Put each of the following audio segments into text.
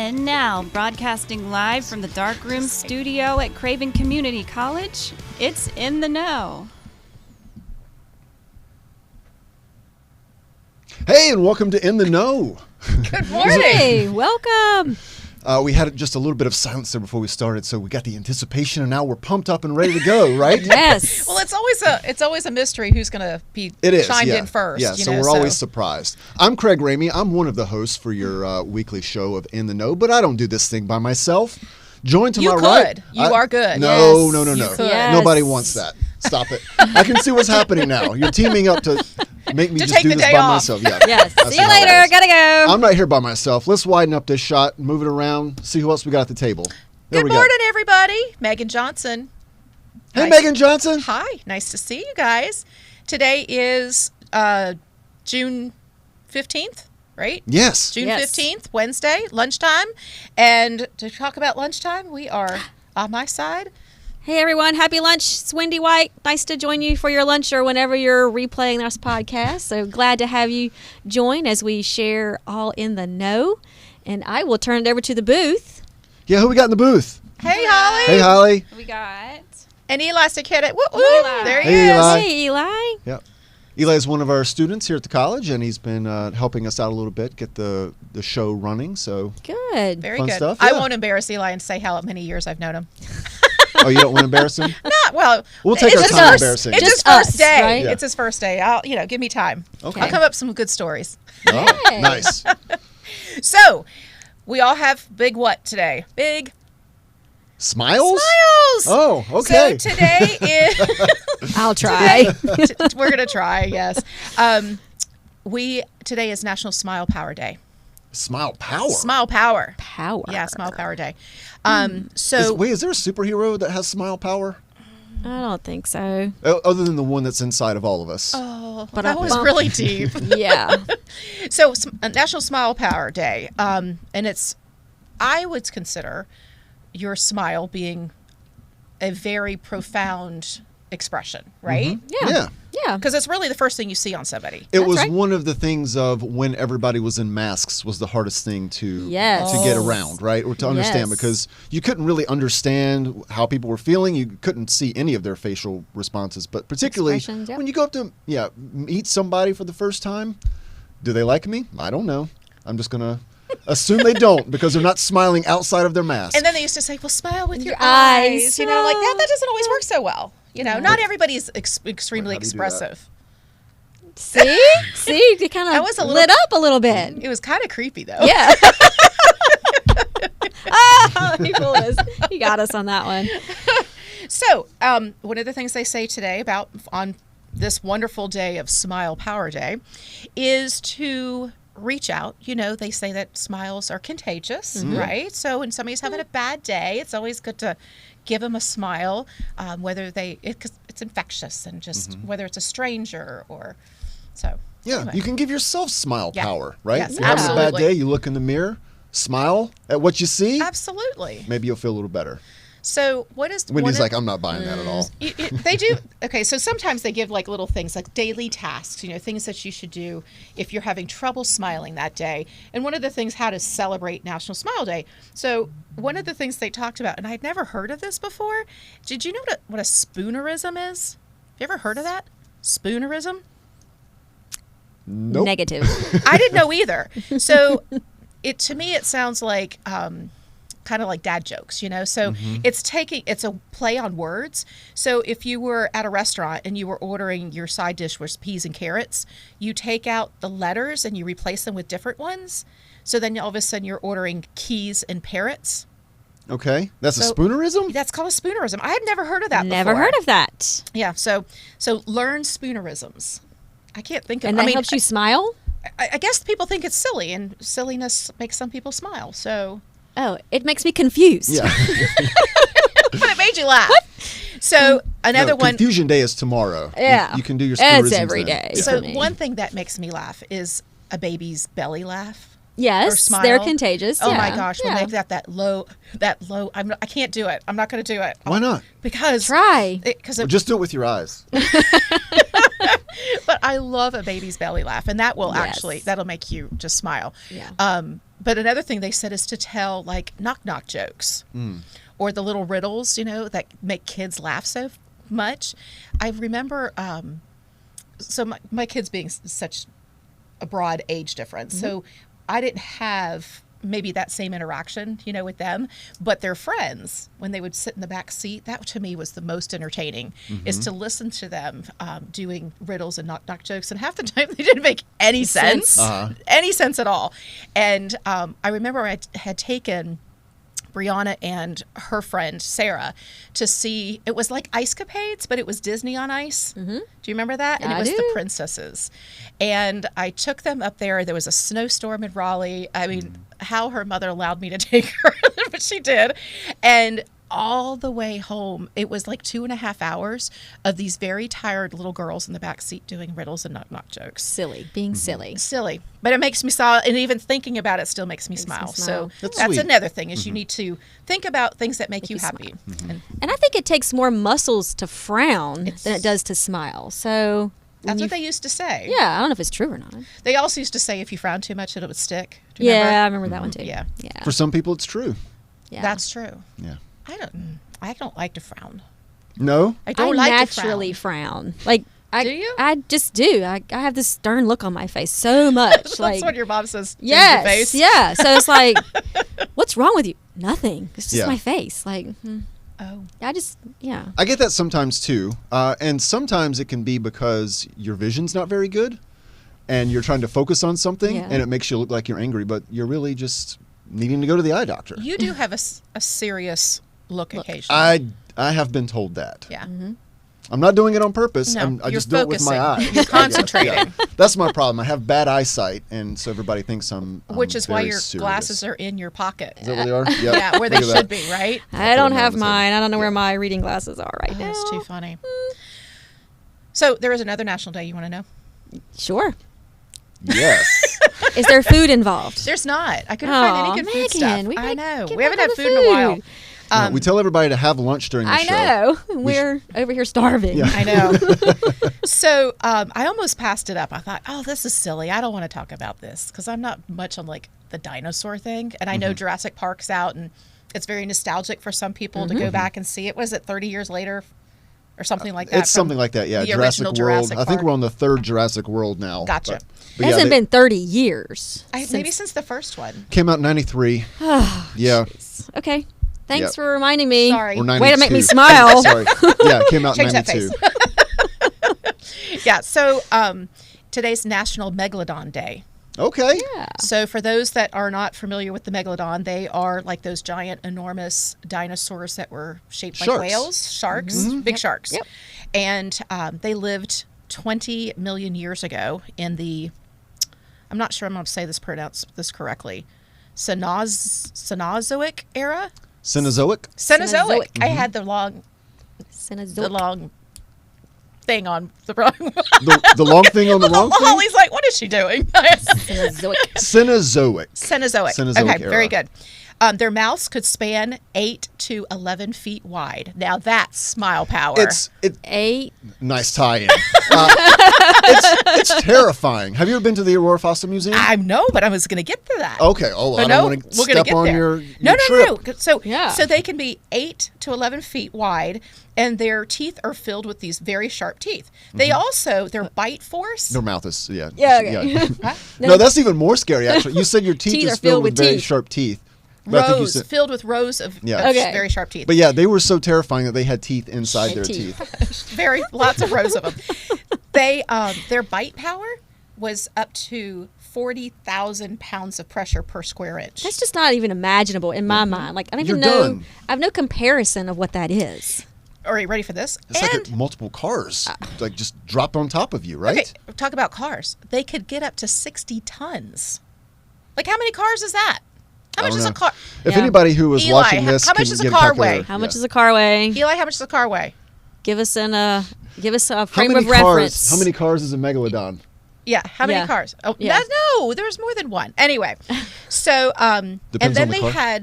And now, broadcasting live from the Darkroom studio at Craven Community College, it's In the Know. Hey, and welcome to In the Know. Good morning. Hey, welcome. We had just a little bit of silence there before we started, so we got the anticipation, and now we're pumped up and ready to go, right? Yes. Well, it's always a mystery who's going to be chimed in first. Yeah, so we're always surprised. I'm Craig Ramey. I'm one of the hosts for your weekly show of In the Know, but I don't do this thing by myself. Joined to my right. You are good. No, yes. no. Yes. Nobody wants that. Stop it. I can see what's happening now. You're teaming up to make me To just take do the this day by off. myself. Yeah. Yes. That's See you how it later. is. Gotta go. I'm right here by myself. Let's widen up this shot, move it around, see who else we got at the table. There Good we morning, go. everybody. Megan Johnson. Hey, Nice. Megan Johnson. Hi. Nice to see you guys. Today is June 15th, right? Yes. June Yes. 15th, Wednesday, lunchtime. And to talk about lunchtime, we are on my side. Hey, everyone. Happy lunch. It's Wendy White. Nice to join you for your lunch or whenever you're replaying this podcast. So glad to have you join as we share all in the know. And I will turn it over to the booth. Yeah, who we got in the booth? Hey, Holly. Hey, Holly. We got... And Eli's the kid. Woo, woo. Eli. There he Hey, is. Eli. Hey, Eli. Yeah. Eli is one of our students here at the college, and he's been helping us out a little bit, get the show running. So, Good. Very Fun good. stuff, I yeah. won't embarrass Eli and say how many years I've known him. oh, you don't want to embarrass him? Not well. We'll take it's our his time first- embarrassing It's him. his Just first us, day. right? Yeah. It's his first day. I'll give me time. Okay. I'll come up with some good stories. Oh, Hey. nice. So, we all have big what today? Big Smiles? smiles. Oh, okay. So today is I'll try. we're gonna try. Yes. Today is National Smile Power Day. Smile power. Smile Power. Power. Yeah, Smile Power Day. Is there a superhero that has smile power? I don't think so. Other than the one that's inside of all of us. Oh, But that was really deep. Yeah. So, National Smile Power Day, and I would consider your smile being a very profound expression, right? Yeah. Yeah. Because it's really the first thing you see on somebody. It was right. one of the things of when everybody was in masks was the hardest thing to Yes. get around, right? Or to understand Yes. because you couldn't really understand how people were feeling. You couldn't see any of their facial responses. But particularly Expressions, yep. when you go up to meet somebody for the first time, do they like me? I don't know. I'm just going to assume they don't because they're not smiling outside of their mask. And then they used to say, well, smile with your eyes. eyes. You know, like that doesn't always work so well. You know, not everybody's extremely How do you do that? expressive. See? See? You kind That of was a little- lit up a little bit. It was kind of creepy, though. Yeah. He fooled us. He got us on that one. So, one of the things they say today on this wonderful day of Smile Power Day is to reach out. You know, they say that smiles are contagious, right? So when somebody's having a bad day, it's always good to give them a smile, whether because it's infectious and just whether it's a stranger or so. Yeah, anyway. you can give yourself smile Yeah. power, right? Yes, You're having a bad absolutely. day, you look in the mirror, smile at what you see, Absolutely. maybe you'll feel a little better. So what is Wendy's one like, of- I'm not buying that at all. They do. Okay, so sometimes they give like little things like daily tasks, you know, things that you should do if you're having trouble smiling that day. And one of the things, how to celebrate National Smile Day. So one of the things they talked about, and I'd never heard of this before. Did you know what a spoonerism is? Have you ever heard of that? Spoonerism? Nope. Negative. I didn't know either. So to me, it sounds like kind of like dad jokes, you know? So it's a play on words. So if you were at a restaurant and you were ordering your side dish was peas and carrots, you take out the letters and you replace them with different ones. So then all of a sudden you're ordering keys and parrots. Okay, that's a So- spoonerism? That's called a spoonerism. I had never heard of that Never before. heard of that. Yeah, so learn spoonerisms. I can't think of And that helps you smile? I guess people think it's silly, and silliness makes some people smile. So, Oh, it makes me confused. Yeah. but it made you laugh. So another No, one. Confusion Day is tomorrow. Yeah. You can do your It's spoonerisms every then. day. Yeah. So for me. one thing that makes me laugh is a baby's belly laugh. Or Yes, smile. they're contagious. Oh yeah. my gosh, when Yeah. they've got that low. I can't do it. I'm not going to do it. Why not? Because Try. Because Or just do it with your eyes. But I love a baby's belly laugh, and that will Yes. that'll make you just smile. Yeah. But another thing they said is to tell like knock jokes or the little riddles, that make kids laugh so much. I remember, so my kids being such a broad age difference, so I didn't have maybe that same interaction, with them, but their friends, when they would sit in the back seat, that to me was the most entertaining, is to listen to them doing riddles and knock jokes. And half the time they didn't make any sense, any sense at all. And I remember I had taken Brianna and her friend Sarah to see, it was like Ice Capades, but it was Disney on Ice. Do you remember that? And I it was do. the princesses. And I took them up there. There was a snowstorm in Raleigh. I mean, how her mother allowed me to take her, but she did. And all the way home, it was like 2.5 hours of these very tired little girls in the back seat doing riddles and knock jokes. Silly. Being silly. Silly, but it makes me smile, and even thinking about it still makes me smile. So That's that's sweet. another thing, is you need to think about things that make you happy. And And I think it takes more muscles to frown than it does to smile. So that's what they used to say. yeah, I don't know if it's true or not. They also used to say if you frown too much, it would stick. Do you Yeah, I remember? remember that one too. Yeah. Yeah. For some people, it's true. Yeah. That's true. Yeah. I don't like to frown. No? I I don't like naturally to frown. frown. Like I Do you? I just do. I have this stern look on my face so much. That's like what your mom says. Change yes, your face. yeah. So it's like, what's wrong with you? Nothing. It's just Yeah. my face. Like Oh. I just yeah. I get that sometimes too. And sometimes it can be because your vision's not very good and you're trying to focus on something Yeah. and it makes you look like you're angry, but you're really just needing to go to the eye doctor. You do have a serious look occasionally. I have been told that. Yeah. I'm not doing it on purpose. No, I you're just do it with my focusing. eyes. You're concentrating. Yeah. That's my problem. I have bad eyesight, and so everybody thinks I'm Which is why very your serious. glasses are in your pocket. Is that where they are? Yep. Yeah, where they Look at should that. be, right? I don't them have on the table. mine. I don't know where my reading glasses are right now. That's too funny. So there is another national day you want to know? Sure. Yes. Is there food involved? There's not. I couldn't Aw, find any good food Megan, stuff. we I gotta know. get We haven't back had on food the in a while. food. We tell everybody to have lunch during the I show. know. We're over here starving. Yeah. I know. So I almost passed it up. I thought, oh, this is silly. I don't want to talk about this because I'm not much on like the dinosaur thing. And I know Jurassic Park's out and it's very nostalgic for some people to go back and see it. Was it 30 years later or something like that? It's something like that, yeah. the Jurassic original World. Jurassic I think Park. we're on the third Jurassic World now. Gotcha. But It yeah, hasn't they been 30 years. Maybe since the first one. came out in 93. Yeah. Okay. Thanks Yep. for reminding me. Sorry. Or 92. Way to make me smile. Sorry. Yeah, it came out in Change that 92. face. Yeah. So today's National Megalodon Day. Okay. Yeah. So for those that are not familiar with the megalodon, they are like those giant, enormous dinosaurs that were shaped like Sharks. whales, sharks, big sharks. Yep. And they lived 20 million years ago in the, I'm not sure I'm going to pronounce this correctly, Cenozoic era? Cenozoic? Cenozoic. I had the long thing on the wrong one. The long thing on the long thing? Holly's like, what is she doing? Cenozoic. Cenozoic. Cenozoic Okay, era. very good. Their mouths could span 8 to 11 feet wide. Now that's smile power. It's 8. nice tie-in. It's terrifying. Have you ever been to the Aurora Fossil Museum? I know, but I was going to get to that. Okay. Oh, But I no, don't want to we're gonna step get on there. your No. trip. So, Yeah. so they can be 8 to 11 feet wide, and their teeth are filled with these very sharp teeth. They also, their bite force. Their mouth is, yeah. Yeah, okay. yeah. No, that's even more scary, actually. You said your teeth Teeth is are filled with very teeth. sharp teeth. But I think you Rows, said- filled with rows of, Yeah. of Okay. very sharp teeth. But yeah, they were so terrifying that they had teeth inside Had their teeth. teeth. Lots of rows of them. They, their bite power was up to 40,000 pounds of pressure per square inch. That's just not even imaginable in my mind. Like I don't even You're know. done. Ah. I have no comparison of what that is. Are you ready for this? It's like multiple cars, like just drop on top of you, right? Okay, talk about cars. They could get up to 60 tons. Like, how many cars is that? How I much don't is a know. car? If Yeah. anybody who was Eli, watching this, how much can does a get car calculator. weigh? How much does a car weigh? Eli, how much does a car weigh? Give us a How frame many of cars? reference. How many cars is a megalodon? Yeah, how many Yeah. cars? Oh, Yeah. no, there's more than one. Anyway, so and Depends then on the car.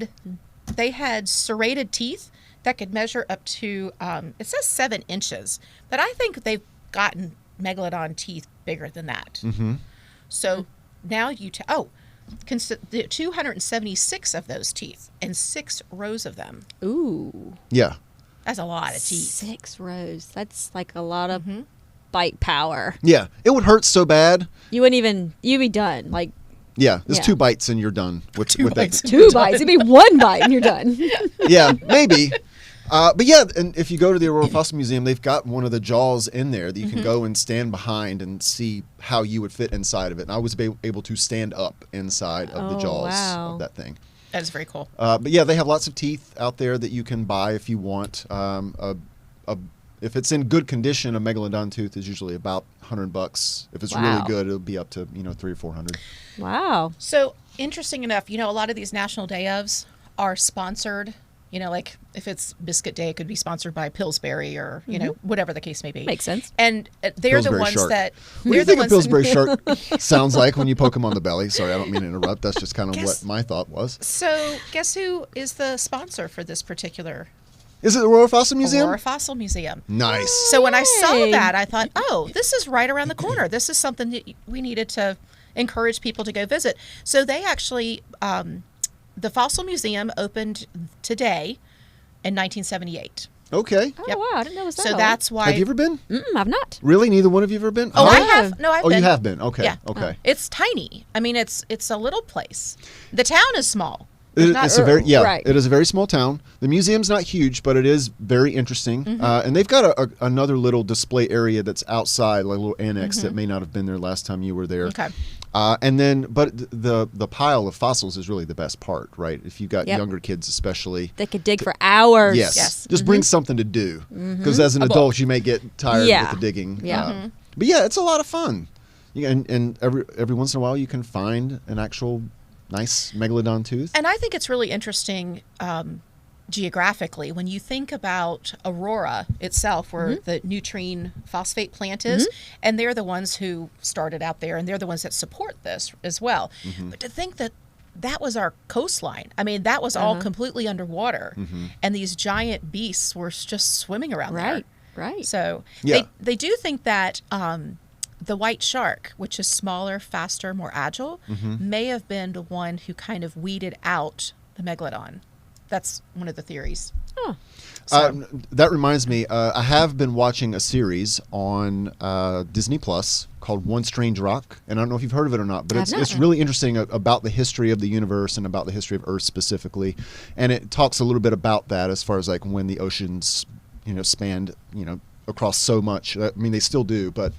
they had serrated teeth that could measure up to it says 7 inches, but I think they've gotten megalodon teeth bigger than that. Mm-hmm. So now you 276 of those teeth and 6 rows of them. Ooh. Yeah. That's a lot of teeth. 6 rows. That's like a lot of bite power. Yeah. It would hurt so bad. You'd be done. Like, Yeah. There's Yeah. 2 bites and you're done with bites. that. 2 bites. It'd be 1 bite and you're done. Yeah, maybe. But yeah, and if you go to the Aurora Fossil Museum, they've got one of the jaws in there that you can go and stand behind and see how you would fit inside of it. And I was able to stand up inside of the Oh, jaws wow. of that thing. That is very cool. But yeah, they have lots of teeth out there that you can buy if you want. If it's in good condition, a megalodon tooth is usually about $100. If it's really Wow. good, it'll be up to $300 or $400. Wow. So interesting enough, a lot of these National Day ofs are sponsored. Like if it's Biscuit Day, it could be sponsored by Pillsbury or, whatever the case may be. Makes sense. And they're the Pillsbury ones shark. that... What do you think a Pillsbury shark sounds like when you poke him on the belly? Sorry, I don't mean to interrupt. That's just kind of what my thought was. So guess who is the sponsor for this particular Is it the Aurora Fossil Museum? Aurora Fossil Museum? Nice. So when I saw Yay. that, I thought, oh, this is right around the corner. This is something that we needed to encourage people to go visit. So they actually, the Fossil Museum opened today in 1978. Okay. Oh, Yep. wow. I didn't know it was that So old. that's why... Have you ever been? I've not. Really? Neither one of you ever been? Oh, Huh? I have. No, I've Oh, been. you have been. Okay. Yeah. Okay. It's tiny. I mean, it's a little place. The town is small. It's a very Right. It is a very small town. The museum's not huge, but it is very interesting. And they've got another little display area that's outside, like a little annex that may not have been there last time you were there. Okay. And then, but the pile of fossils is really the best part, right? If you've got Yep. younger kids, especially. They could dig for hours. Yes. Just bring something to do, because as an book. adult, you may get tired Yeah. with the digging. Yeah. But yeah, it's a lot of fun. And every once in a while, you can find an actual nice megalodon tooth. And I think it's really interesting geographically when you think about Aurora itself, where the neutrine phosphate plant is, and they're the ones who started out there, and they're the ones that support this as well. But to think that was our coastline. I mean, that was all completely underwater, and these giant beasts were just swimming around there. Right. So Yeah. they do think that the white shark, which is smaller, faster, more agile, may have been the one who kind of weeded out the megalodon. That's one of the theories. Oh. That reminds me, I have been watching a series on Disney Plus called One Strange Rock, and I don't know if you've heard of it or not, but I've not. it's really interesting about the history of the universe and about the history of Earth specifically, and it talks a little bit about that as far as like when the oceans, spanned, across so much. I mean, they still do, but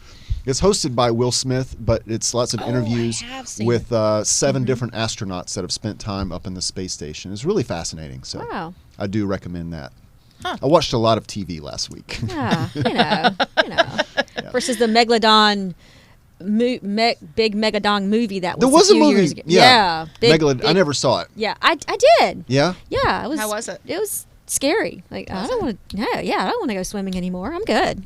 it's hosted by Will Smith, but it's lots of interviews I have seen with 7 different astronauts that have spent time up in the space station. It's really fascinating. So Wow. I do recommend that. I watched a lot of TV last week. Yeah, Versus the Megalodon, big Megalodon movie that was There was a few movie. years ago. Yeah. Big, Megalodon. I never saw it. Yeah, I did. Yeah? Yeah, it was. How was it? It was scary. Like I don't want to. I don't want to go swimming anymore. I'm good.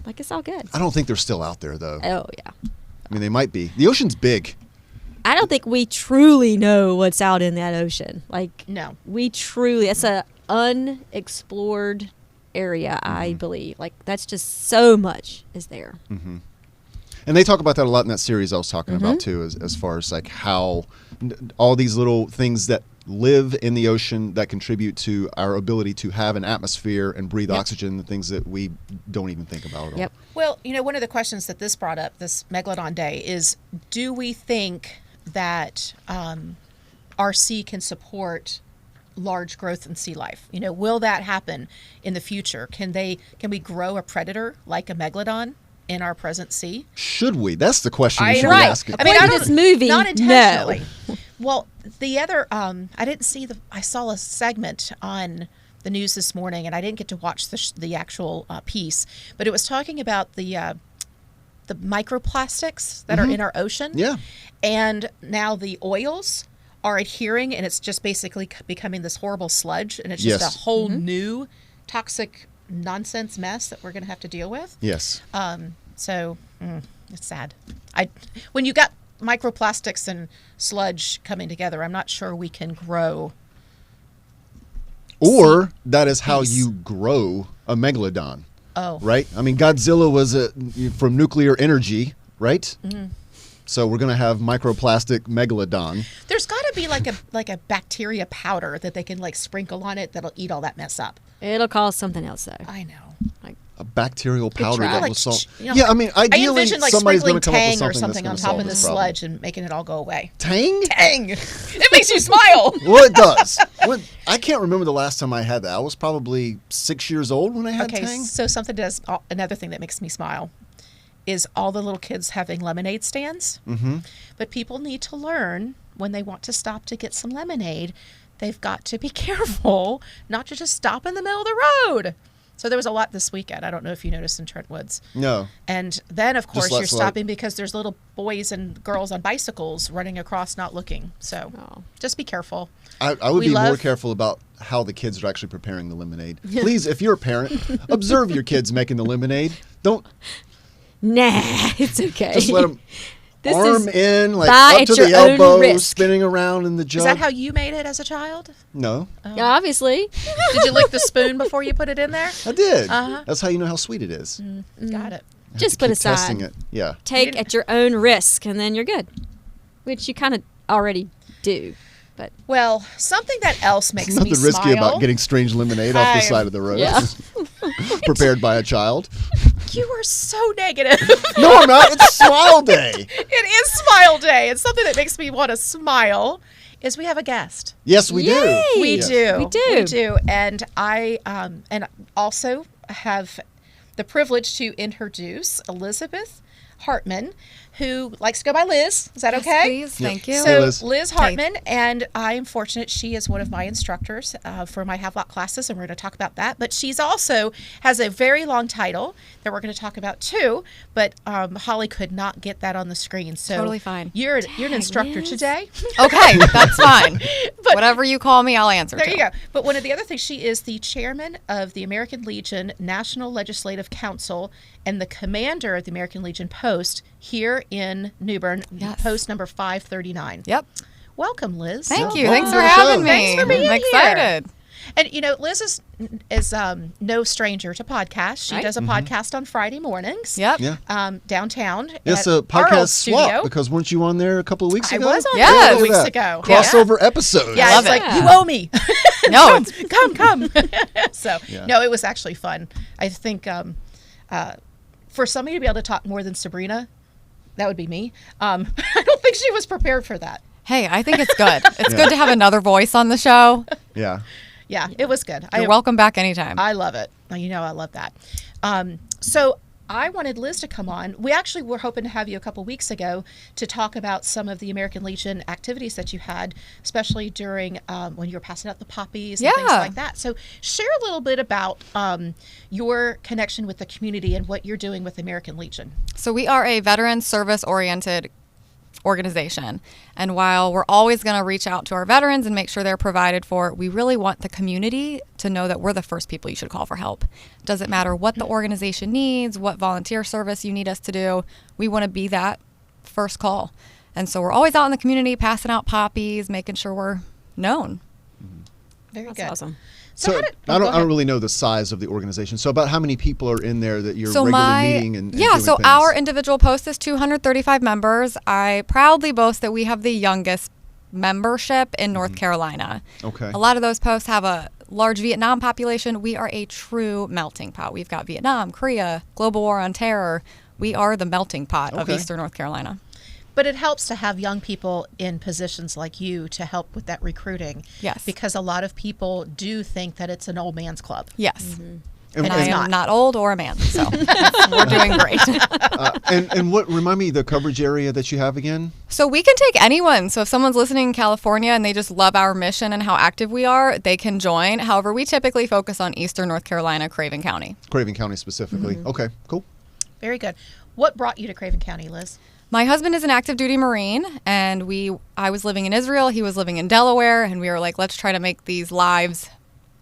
Like it's all good. I don't think they're still out there, though. Oh yeah. I mean, they might be. The ocean's big. I don't think we truly know what's out in that ocean. Like No. we truly. It's a unexplored area. I believe. Like that's just so much is there. And they talk about that a lot in that series I was talking about, too, as far as like how all these little things that live in the ocean that contribute to our ability to have an atmosphere and breathe oxygen, the things that we don't even think about at all. Yep. Well, one of the questions that this brought up, this Megalodon Day, is do we think that our sea can support large growth in sea life? Will that happen in the future? Can we grow a predator like a megalodon in our present sea? Should we? That's the question we should be Right. asking. I mean, According to this movie, not no. intentionally. Well, the other, I didn't see I saw a segment on the news this morning, and I didn't get to watch the actual piece, but it was talking about the microplastics that are in our ocean. Yeah. And now the oils are adhering, and it's just basically becoming this horrible sludge, and it's just Yes. a whole new toxic nonsense mess that we're going to have to deal with. Yes. So it's sad. When you got microplastics and sludge coming together, I'm not sure we can grow. Or that is how Peace. you grow a megalodon. Oh. Right? I mean, Godzilla was from nuclear energy, right? Mm-hmm. So we're going to have microplastic megalodon. There's got to be like a bacteria powder that they can like sprinkle on it that'll eat all that mess up. It'll cause something else though. I know. Like A bacterial powder try. that Like, will solve. you know, Yeah, I mean, I ideally, envision like somebody's going sprinkling to come up with Tang or something that's something on gonna top of solve the this problem. sludge and making it all go away. Tang? Tang! It makes you smile. Well, it does. I can't remember the last time I had that. I was probably 6 years old when I had Okay, Tang. so another thing that makes me smile is all the little kids having lemonade stands. Mm-hmm. But people need to learn when they want to stop to get some lemonade, they've got to be careful not to just stop in the middle of the road. So there was a lot this weekend. I don't know if you noticed in Trentwoods. No. And then, of course, Just you're stopping because there's little boys and girls on bicycles running across not looking. So just be careful. I would be more careful about how the kids are actually preparing the lemonade. Please, if you're a parent, observe your kids making the lemonade. Don't nah, it's okay. just let them arm in, like buy up to at your the own elbow, risk. spinning around in the jug. Is that how you made it as a child? No, Yeah, obviously. Did you lick the spoon before you put it in there? I did. Uh-huh. That's how you know how sweet it is. Got it. Just put Keep testing aside. it. Yeah. Take at your own risk, and then you're good. Which you kind of already do. But Well, something that else makes There's me nothing risky smile. about getting strange lemonade off the I'm- side of the road. Yeah. Prepared by a child. You are so negative. No, I'm not. It's Smile Day. It is Smile Day. And something that makes me want to smile is we have a guest. Yes, we Yay. do. We Yes. do. We do. We do. And I and also have the privilege to introduce Elizabeth Hartman, who likes to go by Liz. Is that Yes, okay? please. Yeah. Thank you. Hey, So Liz. Liz Hartman, and I'm fortunate she is one of my instructors for my Havelock classes, and we're going to talk about that. But she's also has a very long title that we're going to talk about too. But Holly could not get that on the screen, so Totally fine. You're an instructor Liz. today. Okay, that's fine. But- Whatever you call me, I'll answer There to. you go. But one of the other things, she is the chairman of the American Legion National Legislative Council and the commander of the American Legion Post here in New Bern, Yes. post number 539. Yep. Welcome, Liz. Thank you. welcome Thanks to for the having show. me. Thanks for being I'm here. excited. And you know, Liz is no stranger to podcasts. She Right. does a podcast on Friday mornings. Yep. Yeah. Downtown. Yes, at a our podcast old swap, studio. because weren't you on there a couple of weeks I ago? was on Yes. there a Look couple at weeks that. ago. Crossover episodes. Yeah, Love it's it. like, you owe me. No, it's come. So, Yeah. no, it was actually fun. I think for somebody to be able to talk more than Sabrina, that would be me. I don't think she was prepared for that. hey, I think it's good. It's good to have another voice on the show. Yeah. Yeah, it was good. You're welcome back anytime. I love it. You know, I love that. So I wanted Liz to come on. We actually were hoping to have you a couple weeks ago to talk about some of the American Legion activities that you had, especially during when you were passing out the poppies and things Yeah. like that. So share a little bit about your connection with the community and what you're doing with American Legion. So we are a veteran service-oriented organization. And while we're always going to reach out to our veterans and make sure they're provided for, we really want the community to know that we're the first people you should call for help. Doesn't matter what the organization needs, what volunteer service you need us to do. We want to be that first call. And so we're always out in the community passing out poppies, making sure we're known. Very that's good. awesome. So how did, I go don't ahead. really know the size of the organization. So about how many people are in there that you're So regularly meeting and yeah, doing so things? our individual post is 235 members. I proudly boast that we have the youngest membership in North Carolina. Okay. A lot of those posts have a large Vietnam population. We are a true melting pot. We've got Vietnam, Korea, global war on terror. We are the melting pot of Okay. Eastern North Carolina. But it helps to have young people in positions like you to help with that recruiting. Yes. Because a lot of people do think that it's an old man's club. Yes. And, And I it's am not. not old or a man, so we're doing great. and what, remind me the coverage area that you have again? So we can take anyone. So if someone's listening in California and they just love our mission and how active we are, they can join. However, we typically focus on Eastern North Carolina, Craven County. Craven County specifically. Okay, cool. Very good. What brought you to Craven County, Liz? My husband is an active duty Marine, and I was living in Israel, he was living in Delaware, and we were like, let's try to make these lives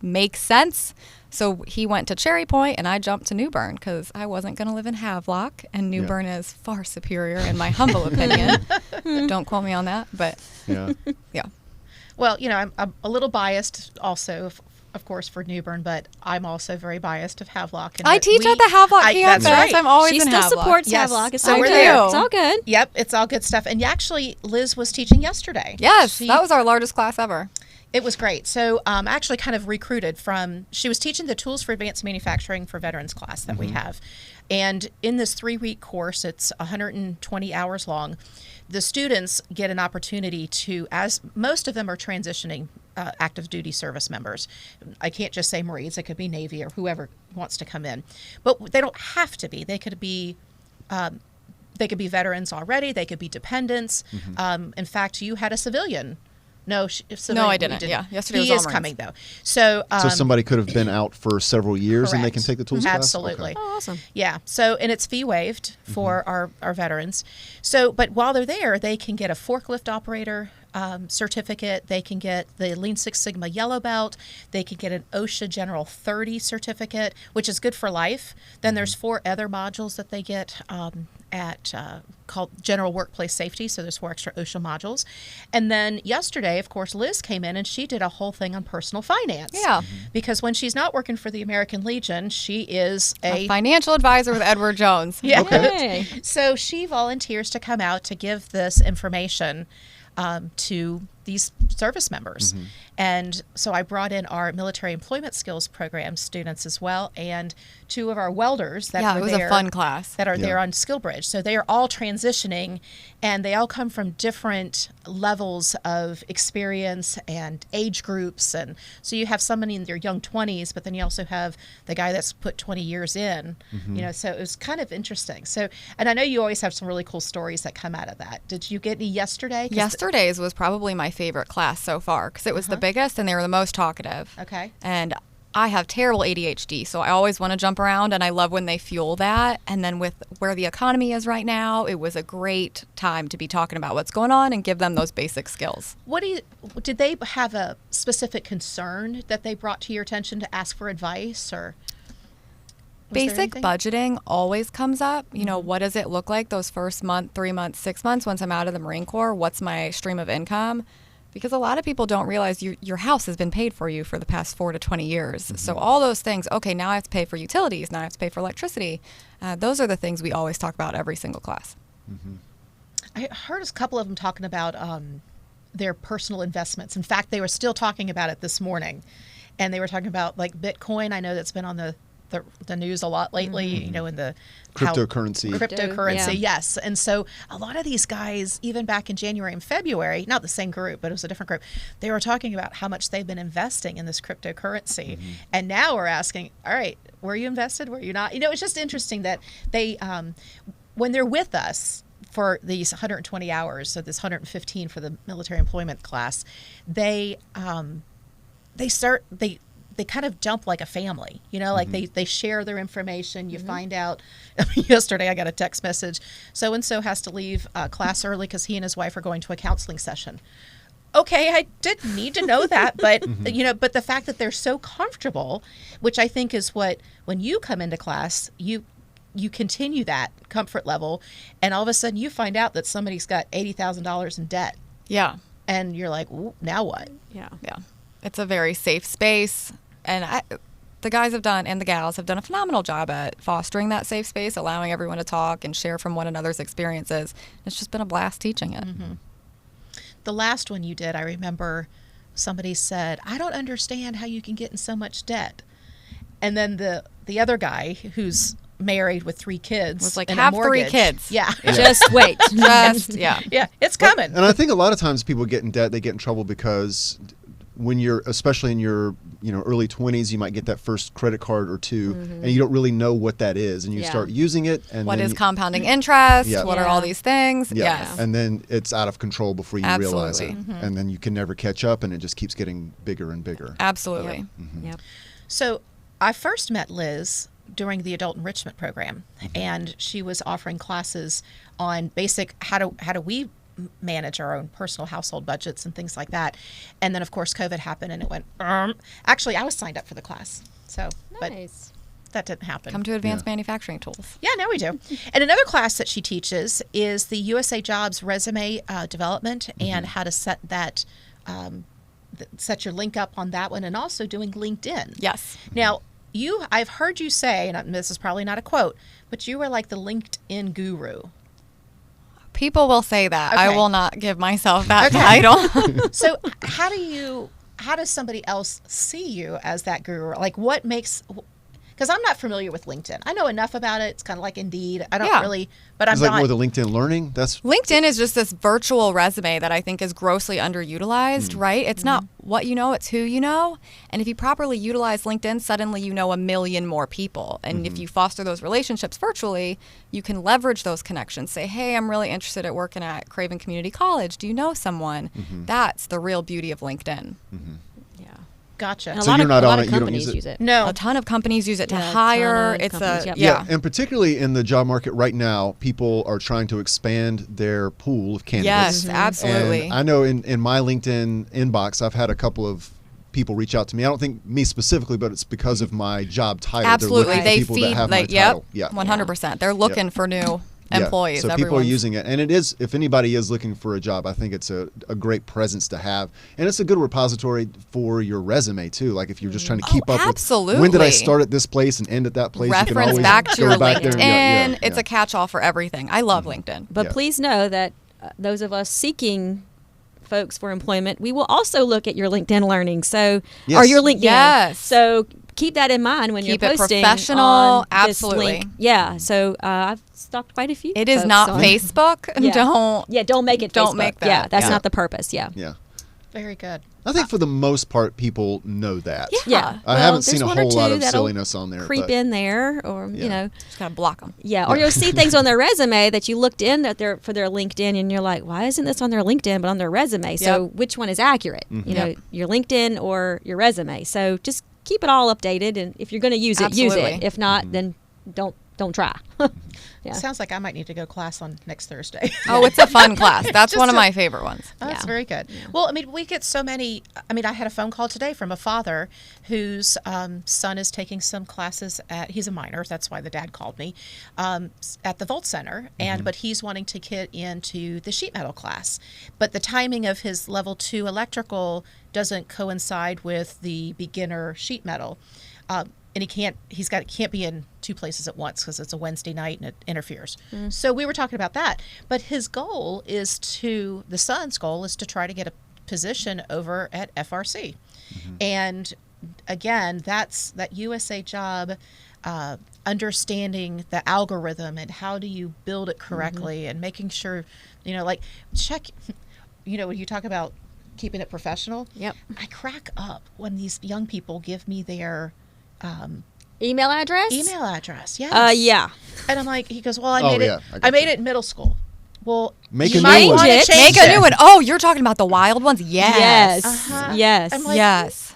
make sense. So he went to Cherry Point, and I jumped to New Bern because I wasn't going to live in Havelock, and New Yeah. Bern is far superior in my humble opinion. Don't quote me on that, but Yeah. yeah. Well, you know, I'm a little biased also of course, for New Bern, but I'm also very biased of Havelock. And I teach at the Havelock campus. That's right. I'm always She in still Havelock. supports Yes. Havelock. It's So all we're good. there. It's all good. Yep, it's all good stuff. And actually, Liz was teaching yesterday. Yes, She- that was our largest class ever. It was great. So I actually kind of recruited from, she was teaching the Tools for Advanced Manufacturing for Veterans class that we have. And in this 3-week course, it's 120 hours long, the students get an opportunity to, as most of them are transitioning active duty service members. I can't just say Marines, it could be Navy or whoever wants to come in. But they don't have to be. They could be veterans already. They could be dependents. In fact, you had a civilian. No, I didn't. Yeah, yesterday was he all is Marines. coming though. So, So somebody could have been out for several years and they can correct. take the tools class? Absolutely. Okay. Oh, awesome. Yeah. So, and it's fee waived for our veterans. So, but while they're there, they can get a forklift operator certificate. They can get the Lean Six Sigma Yellow Belt. They can get an OSHA General 30 certificate, which is good for life. Then there's 4 other modules that they get called General Workplace Safety. So there's 4 extra OSHA modules. And then yesterday, of course, Liz came in and she did a whole thing on personal finance. Yeah. Because when she's not working for the American Legion, she is A financial advisor with Edward Jones. yeah. Okay. So she volunteers to come out to give this information to these service members. And so I brought in our military employment skills program students as well, and 2 of our welders that Yeah, were it was there, a fun class. that are Yeah. there on SkillBridge. So they are all transitioning, and they all come from different levels of experience and age groups. And so you have somebody in their young 20s, but then you also have the guy that's put 20 years in. You know, so it was kind of interesting. So, and I know you always have some really cool stories that come out of that. Did you get any yesterday? 'Cause Yesterday's was probably my favorite class so far because it was the biggest and they were the most talkative. Okay. And I have terrible ADHD, so I always want to jump around, and I love when they fuel that. And then with where the economy is right now, it was a great time to be talking about what's going on and give them those basic skills. Did they have a specific concern that they brought to your attention to ask for advice, or was there Basic anything? budgeting always comes up. You know, what does it look like those first month, 3 months, 6 months once I'm out of the Marine Corps? What's my stream of income? Because a lot of people don't realize your house has been paid for you for the past 4 to 20 years. So all those things, okay, now I have to pay for utilities, now I have to pay for electricity. Those are the things we always talk about every single class. I heard a couple of them talking about their personal investments. In fact, they were still talking about it this morning, and they were talking about like Bitcoin. I know that's been on the news a lot lately. You know, in the Cryptocurrency. Cryptocurrency, Yeah. yes. And so a lot of these guys, even back in January and February, not the same group, but it was a different group, they were talking about how much they've been investing in this cryptocurrency. And now we're asking, all right, were you invested? Were you not? You know, it's just interesting that they, when they're with us for these 120 hours, so this 115 for the military employment class, they kind of jump like a family, you know, like they share their information. You find out, yesterday I got a text message, so-and-so has to leave class early because he and his wife are going to a counseling session. Okay, I didn't need to know that, but, you know, but the fact that they're so comfortable, which I think is what, when you come into class, you continue that comfort level, and all of a sudden you find out that somebody's got $80,000 in debt. Yeah. And you're like, ooh, now what? Yeah. Yeah. It's a very safe space. And the guys have done, and the gals have done a phenomenal job at fostering that safe space, allowing everyone to talk and share from one another's experiences. It's just been a blast teaching it. The last one you did, I remember somebody said, I don't understand how you can get in so much debt. And then the other guy who's married with 3 kids Was like, and a have 3 mortgage. kids. Yeah. Just wait. Just, yeah. Yeah, it's coming. And I think a lot of times people get in debt, they get in trouble because when you're, especially in your, you know, early 20s, you might get that first credit card or 2, and you don't really know what that is, and you Yeah. start using it, and What then is compounding interest? Yeah. What are Yeah. all these things? yeah, Yes. and then it's out of control before you realize it, Absolutely. and then you can never catch up, and it just keeps getting bigger and bigger. Absolutely. Yep. So I first met Liz during the adult enrichment program, and she was offering classes on basic how do we manage our own personal household budgets and things like that. And then of course COVID happened and it went actually I was signed up for the class, so but Nice. that didn't happen. Come to Advanced Manufacturing Tools. Yeah, now we do. And another class that she teaches is the USA Jobs resume development and how to set that set your link up on that one, and also doing LinkedIn. Yes. Now, I've heard you say, and this is probably not a quote, but you were like the LinkedIn guru. People will say that. Okay. I will not give myself that title. So how does somebody else see you as that guru? Like, what makes, because I'm not familiar with LinkedIn. I know enough about it. It's kind of like Indeed. I don't really, but I'm It's not. like more the LinkedIn Learning. That's LinkedIn is just this virtual resume that I think is grossly underutilized, right? It's not what you know, it's who you know. And if you properly utilize LinkedIn, suddenly you know a million more people. And if you foster those relationships virtually, you can leverage those connections. Say, hey, I'm really interested at working at Craven Community College. Do you know someone? That's the real beauty of LinkedIn. Yeah. Gotcha. And So a you're not lot on of it, you don't companies use it? use it. No. A ton of companies use it to Yeah, a hire. ton of It's companies, a, yep. yeah. and particularly in the job market right now, people are trying to expand their pool of candidates. Yes, absolutely. And I know in my LinkedIn inbox, I've had a couple of people reach out to me. I don't think me specifically, but it's because of my job title. Absolutely. They're They looking for people feed, that have my like, yep, title. Yeah. 100%. They're looking for new Yeah. employees. So people are Everyone's- using it, and it is. If anybody is looking for a job, I think it's a great presence to have, and it's a good repository for your resume too. Like if you're just trying to keep up with when did I absolutely. start at this place and end at that place, you can Reference always back to go your back there. LinkedIn. Yeah, It's a catch-all for everything. I love LinkedIn. But Yeah. please know that those of us seeking folks for employment, we will also look at your LinkedIn Learning. So, Yes. or your LinkedIn. Yes. So keep that in mind when Keep you're it posting professional. on this Absolutely. link. Yeah. So I've stalked quite a few. It is folks not on- Facebook. Yeah. Don't. Yeah. Don't make it. Don't Facebook. make that. Yeah. That's Yeah. not the purpose. Yeah. yeah. Very good. I think for the most part, people know that. Yeah. I Well, haven't seen there's a one or whole lot two of that'll silliness on there. Creep but in there, or Yeah. you know, Just gotta block them. yeah. Or you'll see things on their resume that you looked in that they're for their LinkedIn, and you're like, why isn't this on their LinkedIn but on their resume? So Yep. which one is accurate? You know, Yep. your LinkedIn or your resume. So just keep it all updated, and if you're going to use it, use Absolutely. it. If not, then don't try. Yeah. Sounds like I might need to go class on next Thursday. Oh, it's a fun class. That's Just one of a- my favorite ones. Oh, that's Yeah. very good. Well, I mean, we get so many. I mean, I had a phone call today from a father whose son is taking some classes at. He's a minor. That's why the dad called me at the Volt Center, but he's wanting to get into the sheet metal class, but the timing of his level 2 electrical doesn't coincide with the beginner sheet metal. And he can't be in two places at once because it's a Wednesday night and it interferes. So we were talking about that. But his goal is the son's goal is to try to get a position over at FRC. And again, that's that USA job, understanding the algorithm and how do you build it correctly and making sure, like check, when you talk about keeping it professional. Yep. I crack up when these young people give me their Email address. email address. Yes. Yeah. And I'm like, he goes, well, I Oh, made it. yeah, I I got made you. it in middle school. Well, Make you a new might one. wanna Change it. change Make a it. new one. Oh, you're talking about the wild ones? Yes. Yes. Uh-huh. Yes. I'm like, Yes.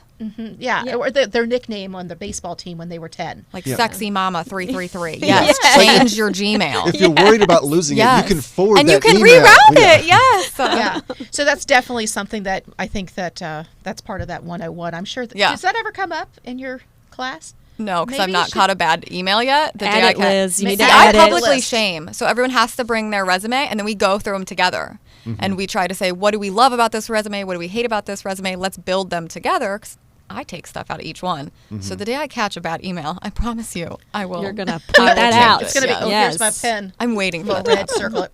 Yeah. Yeah. Or their nickname on the baseball team when they were 10. Like Yeah. Sexy Mama 333. Yes. Yes. Change your Gmail. if you're worried about losing Yes. it, you can forward and that you can email. reroute Yeah. it. Yes. Yeah. So that's definitely something that I think that that's part of that 101. I'm sure. Yeah. Does that ever come up in your class? No, because Maybe I've you not should- caught a bad email yet. The Add day I it, ca- Liz. You need to See, I add it. publicly List. shame. So everyone has to bring their resume, and then we go through them together. And we try to say, what do we love about this resume? What do we hate about this resume? Let's build them together. 'Cause I take stuff out of each one. So the day I catch a bad email, I promise you, I will. You're gonna I point will that change out. it. It's going to be, oh, Yes. here's my pen. I'm waiting for Little that. red circle.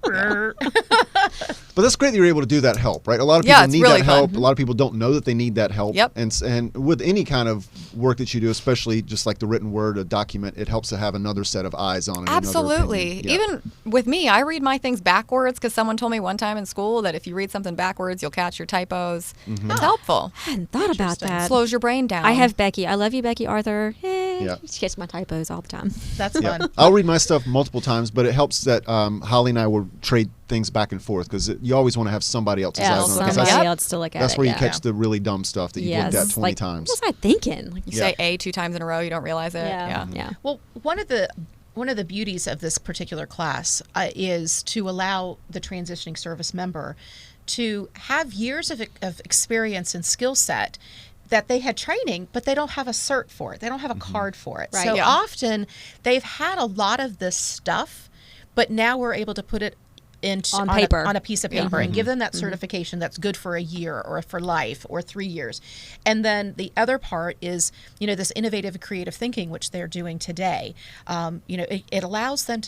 But that's great that you're able to do that help, right? A lot of Yeah, people it's need really that help. fun. A lot of people don't know that they need that help. Yep. And with any kind of work that you do, especially just like the written word, a document, it helps to have another set of eyes on it. another Absolutely. opinion. Yeah. Even with me, I read my things backwards because someone told me one time in school that if you read something backwards, you'll catch your typos. It's helpful. I hadn't thought about that. Slows your brain down. I have Becky. I love you, Becky Arthur. Yeah. She gets my typos all the time. That's Yeah. fun. I'll read my stuff multiple times, but it helps that Holly and I will trade things back and forth because you always want to have somebody else's Yeah, eyes on it. 'cause somebody that's, else to look at that's it. where you yeah. catch the really dumb stuff that you've looked at 20 like, times. What was I thinking? Like, You Yeah. say A 2 times in a row, you don't realize it. yeah. Well, one of the beauties of this particular class is to allow the transitioning service member to have years of experience and skill set that they had training, but they don't have a cert for it. They don't have a card for it. Right. So Yeah. often they've had a lot of this stuff, but now we're able to put it On paper. on a piece of paper and give them that certification that's good for a year or for life or 3 years. And then the other part is, this innovative creative thinking, which they're doing today. It allows them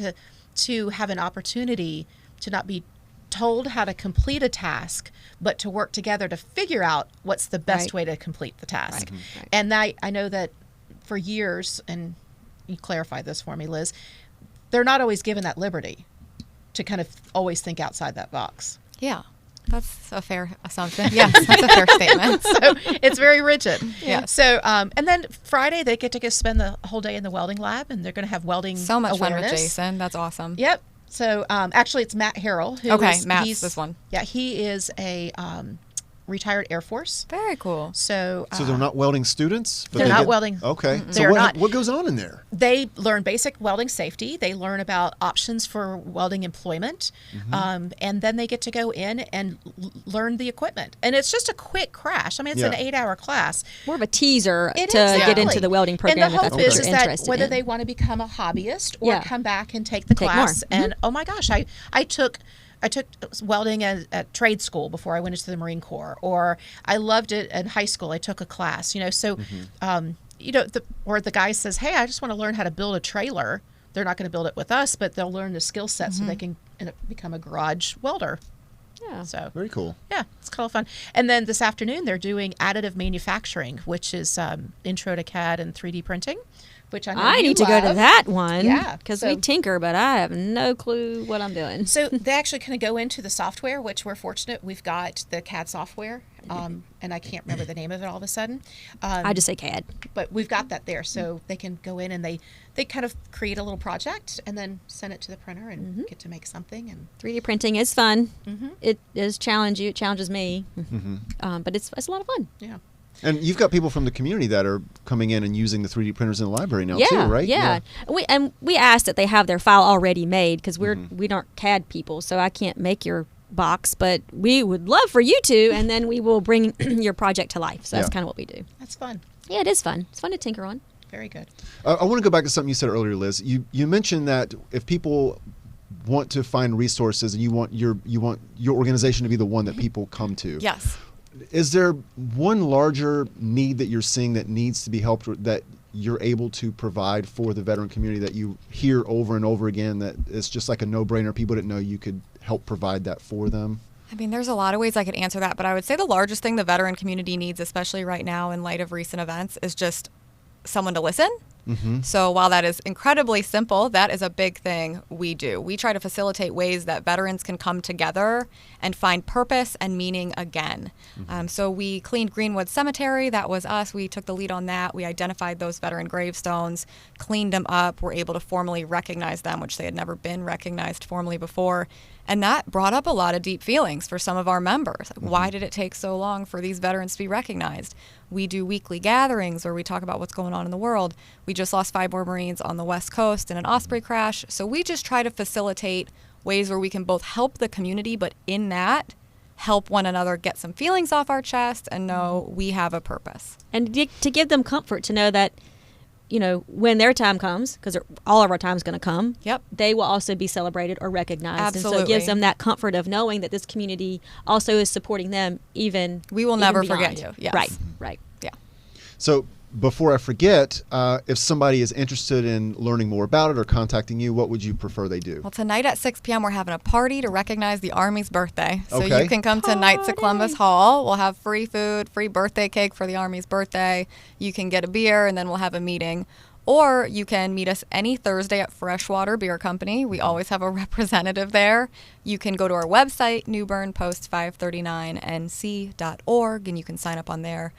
to have an opportunity to not be told how to complete a task, but to work together to figure out what's the best way to complete the task. Right. And I know that for years, and you clarify this for me, Liz, they're not always given that liberty to kind of always think outside that box. Yeah, that's a fair assumption. Yes, that's a fair statement. So it's very rigid. Yeah. So, and then Friday they get to go spend the whole day in the welding lab, and they're going to have welding So much fun awareness. with Jason. That's awesome. Yep. So actually, it's Matt Harrell. Matt's this one. Yeah, he is a retired Air Force. Very cool. So they're not welding students? But they're they not get- welding. Okay. So They're not. what goes on in there? They learn basic welding safety. They learn about options for welding employment. And then they get to go in and learn the equipment. And it's just a quick crash. I mean, it's an 8-hour class. More of a teaser It to is, get exactly. into the welding program And the if that's hope what is you're that interested whether in. they want to become a hobbyist or Yeah. come back and take the Take class. more. And oh my gosh, I took welding at trade school before I went into the Marine Corps, or I loved it in high school. I took a class, So, or the guy says, "Hey, I just want to learn how to build a trailer." They're not going to build it with us, but they'll learn the skill set so they can become a garage welder. Yeah. So Very cool. yeah, it's kind of fun. And then this afternoon they're doing additive manufacturing, which is intro to CAD and 3D printing, which I know I you need to go to love. that one. Yeah, Because so- we tinker, but I have no clue what I'm doing. So they actually kind of go into the software, which we're fortunate. We've got the CAD software, and I can't remember the name of it all of a sudden. I just say CAD. But we've got that there, so they can go in and they kind of create a little project and then send it to the printer and get to make something. And 3D printing is fun. It does challenge you. It challenges me. But it's a lot of fun. yeah. And you've got people from the community that are coming in and using the 3D printers in the library now Yeah, too, right? yeah. We asked that they have their file already made because we aren't CAD people, so I can't make your box, but we would love for you to, and then we will bring your project to life. So that's Yeah. kind of what we do. That's fun. Yeah, it is fun. It's fun to tinker on. Very good. I want to go back to something you said earlier, Liz. You mentioned that if people want to find resources and you want your organization to be the one that people come to. Yes. Is there one larger need that you're seeing that needs to be helped, or that you're able to provide for the veteran community that you hear over and over again that it's just like a no-brainer? People didn't know you could help provide that for them? I mean, there's a lot of ways I could answer that, but I would say the largest thing the veteran community needs, especially right now in light of recent events, is just someone to listen. So while that is incredibly simple, that is a big thing we do. We try to facilitate ways that veterans can come together and find purpose and meaning again. So we cleaned Greenwood Cemetery. That was us. We took the lead on that. We identified those veteran gravestones, cleaned them up. We're able to formally recognize them, which they had never been recognized formally before. And that brought up a lot of deep feelings for some of our members. Like, why did it take so long for these veterans to be recognized? We do weekly gatherings where we talk about what's going on in the world. We just lost 5 more Marines on the West Coast in an Osprey crash. So we just try to facilitate ways where we can both help the community, but in that, help one another get some feelings off our chest and know we have a purpose. And to give them comfort to know that, when their time comes, because all of our time is going to come, Yep. they will also be celebrated or recognized. And so it Absolutely. gives them that comfort of knowing that this community also is supporting them even We will even never beyond. forget you. Yes. Right. Yeah. So before I forget, if somebody is interested in learning more about it or contacting you, what would you prefer they do? Well, tonight at 6 p.m. we're having a party to recognize the Army's birthday. So Okay. you can come to Knights of Columbus Hall. We'll have free food, free birthday cake for the Army's birthday. You can get a beer, and then we'll have a meeting. Or you can meet us any Thursday at Freshwater Beer Company. We always have a representative there. You can go to our website, newbernpost539nc.org, and you can sign up on there.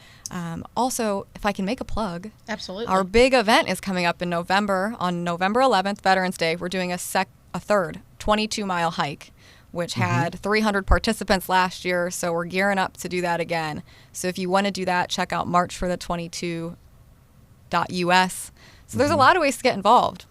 Also, if I can make a plug, Absolutely. our big event is coming up in November. On November 11th, Veterans Day, we're doing a third 22-mile hike, which had 300 participants last year, so we're gearing up to do that again. So if you want to do that, check out marchforthe22.us. So there's a lot of ways to get involved.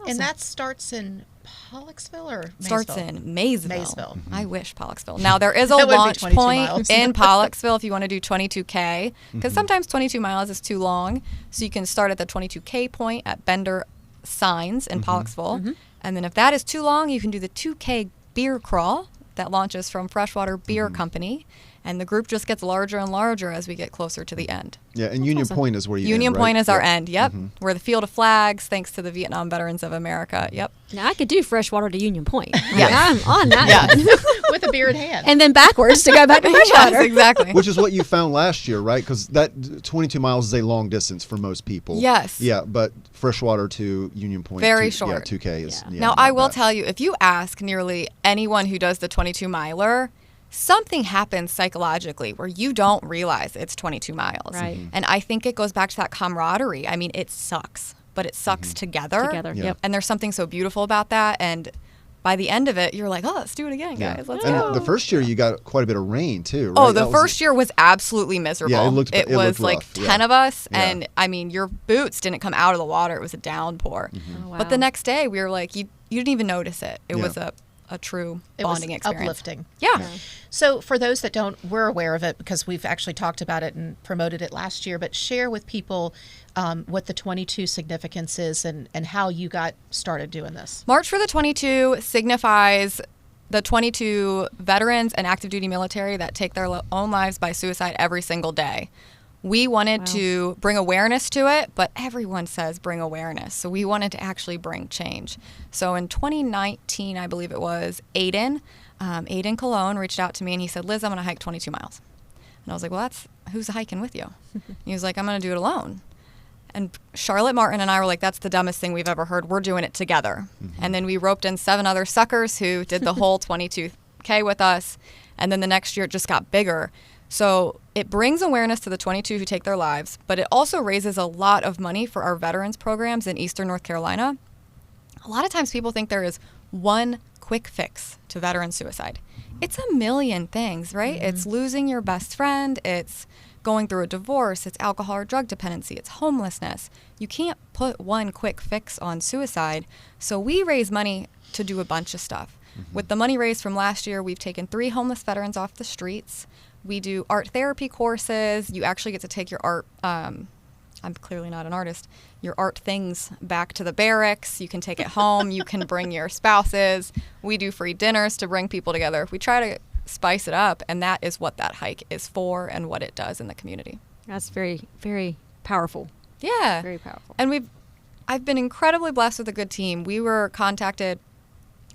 And that starts in Pollocksville or Maysville? Starts in Maysville. Maysville. I wish Pollocksville. Now, there is a That would be launch 22 point miles. in Pollocksville if you want to do 22K, because sometimes 22 miles is too long. So you can start at the 22K point at Bender Signs in Pollocksville. And then if that is too long, you can do the 2K beer crawl that launches from Freshwater Beer Company. And the group just gets larger and larger as we get closer to the end. Yeah, and Union Point is where you Union end, right? Point is our Yep. end, yep. We're the Field of Flags, thanks to the Vietnam Veterans of America, yep. Now I could do Freshwater to Union Point. Yes. I'm on that Yes. one. With a beer in hand. And then backwards to go back to Freshwater. Yes, exactly. Which is what you found last year, right? Because that 22 miles is a long distance for most people. Yes. Yeah, but Freshwater to Union Point. Very 2, short. Yeah, 2K is. Yeah. Yeah, Now, not I will bad. tell you, if you ask nearly anyone who does the 22-miler, something happens psychologically where you don't realize it's 22 miles. Right. And I think it goes back to that camaraderie. I mean, it sucks, but it sucks together. Together, Yeah. yep. And there's something so beautiful about that. And by the end of it, you're like, oh, let's do it again, guys. Let's and go. the first year you got quite a bit of rain too, right? Oh, the That was- first year was absolutely miserable. Yeah, it looked was rough, like yeah. 10 of us, Yeah. and I mean, your boots didn't come out of the water. It was a downpour. Oh, wow. But the next day, we were like, you didn't even notice it. It Yeah. was a true It was bonding experience. uplifting. Yeah. So for those that we're aware of it because we've actually talked about it and promoted it last year, but share with people what the 22 significance is and how you got started doing this. March for the 22 signifies the 22 veterans and active duty military that take their own lives by suicide every single day. We wanted to bring awareness to it, but everyone says bring awareness. So we wanted to actually bring change. So in 2019, I believe it was, Aiden Cologne reached out to me and he said, Liz, I'm going to hike 22 miles. And I was like, well, who's hiking with you? He was like, I'm going to do it alone. And Charlotte Martin and I were like, that's the dumbest thing we've ever heard. We're doing it together. And then we roped in 7 other suckers who did the whole 22K with us. And then the next year it just got bigger. So it brings awareness to the 22 who take their lives, but it also raises a lot of money for our veterans programs in Eastern North Carolina. A lot of times people think there is one quick fix to veteran suicide. It's a million things, right? It's losing your best friend. It's going through a divorce. It's alcohol or drug dependency. It's homelessness. You can't put one quick fix on suicide. So we raise money to do a bunch of stuff. With the money raised from last year, we've taken 3 homeless veterans off the streets. We do art therapy courses. You actually get to take your art, I'm clearly not an artist, your art things back to the barracks. You can take it home. You can bring your spouses. We do free dinners to bring people together. We try to spice it up, and that is what that hike is for and what it does in the community. That's very, very powerful. Yeah. Very powerful. And I've been incredibly blessed with a good team. We were contacted,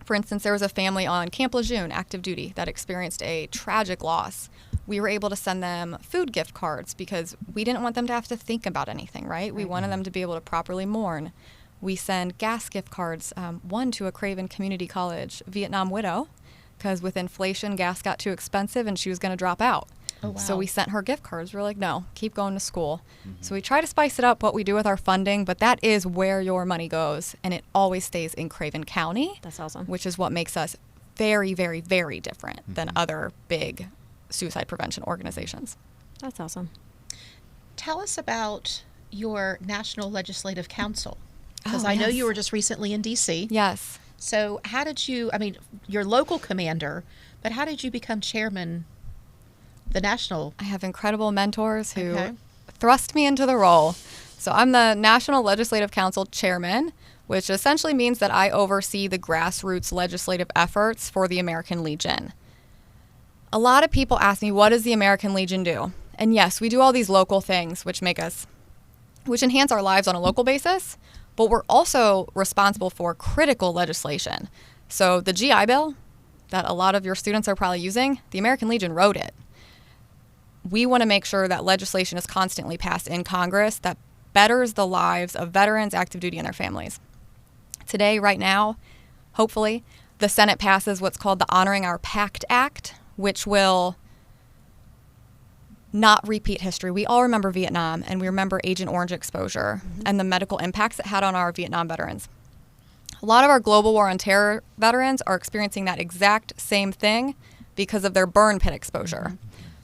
for instance, there was a family on Camp Lejeune, active duty, that experienced a tragic loss. We were able to send them food gift cards because we didn't want them to have to think about anything, right? We wanted them to be able to properly mourn. We send gas gift cards, one to a Craven Community College Vietnam widow, because with inflation, gas got too expensive and she was going to drop out. Oh, wow. So we sent her gift cards. We're like, no, keep going to school. So we try to spice it up what we do with our funding, but that is where your money goes, and it always stays in Craven County. That's awesome. Which is what makes us very, very, very different than other big suicide prevention organizations. That's awesome. Tell us about your National Legislative Council because Oh, I know yes. you were just recently in D.C. Yes. So how did you, your local commander, but how did you become chairman, the national? I have incredible mentors who Okay. thrust me into the role. So I'm the National Legislative Council chairman, which essentially means that I oversee the grassroots legislative efforts for the American Legion. A lot of people ask me, what does the American Legion do? And yes, we do all these local things, which enhance our lives on a local basis, but we're also responsible for critical legislation. So the GI Bill that a lot of your students are probably using, the American Legion wrote it. We want to make sure that legislation is constantly passed in Congress that betters the lives of veterans, active duty, and their families. Today, right now, hopefully, the Senate passes what's called the Honoring Our Pact Act, which will not repeat history. We all remember Vietnam, and we remember Agent Orange exposure and the medical impacts it had on our Vietnam veterans. A lot of our global war on terror veterans are experiencing that exact same thing because of their burn pit exposure.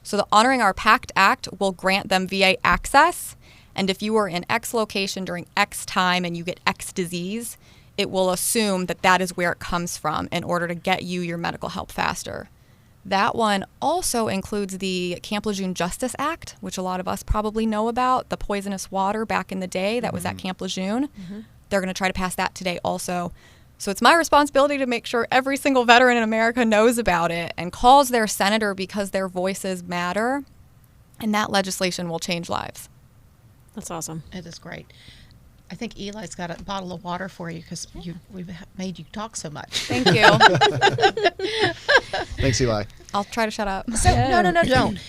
So the Honoring Our Pact Act will grant them VA access, and if you were in X location during X time and you get X disease, it will assume that that is where it comes from in order to get you your medical help faster. That one also includes the Camp Lejeune Justice Act, which a lot of us probably know about, the poisonous water back in the day that was at Camp Lejeune. They're going to try to pass that today also. So it's my responsibility to make sure every single veteran in America knows about it and calls their senator because their voices matter. And that legislation will change lives. That's awesome. It is great. I think Eli's got a bottle of water for you because we've made you talk so much. Thank you. Thanks, Eli. I'll try to shut up. So no, don't.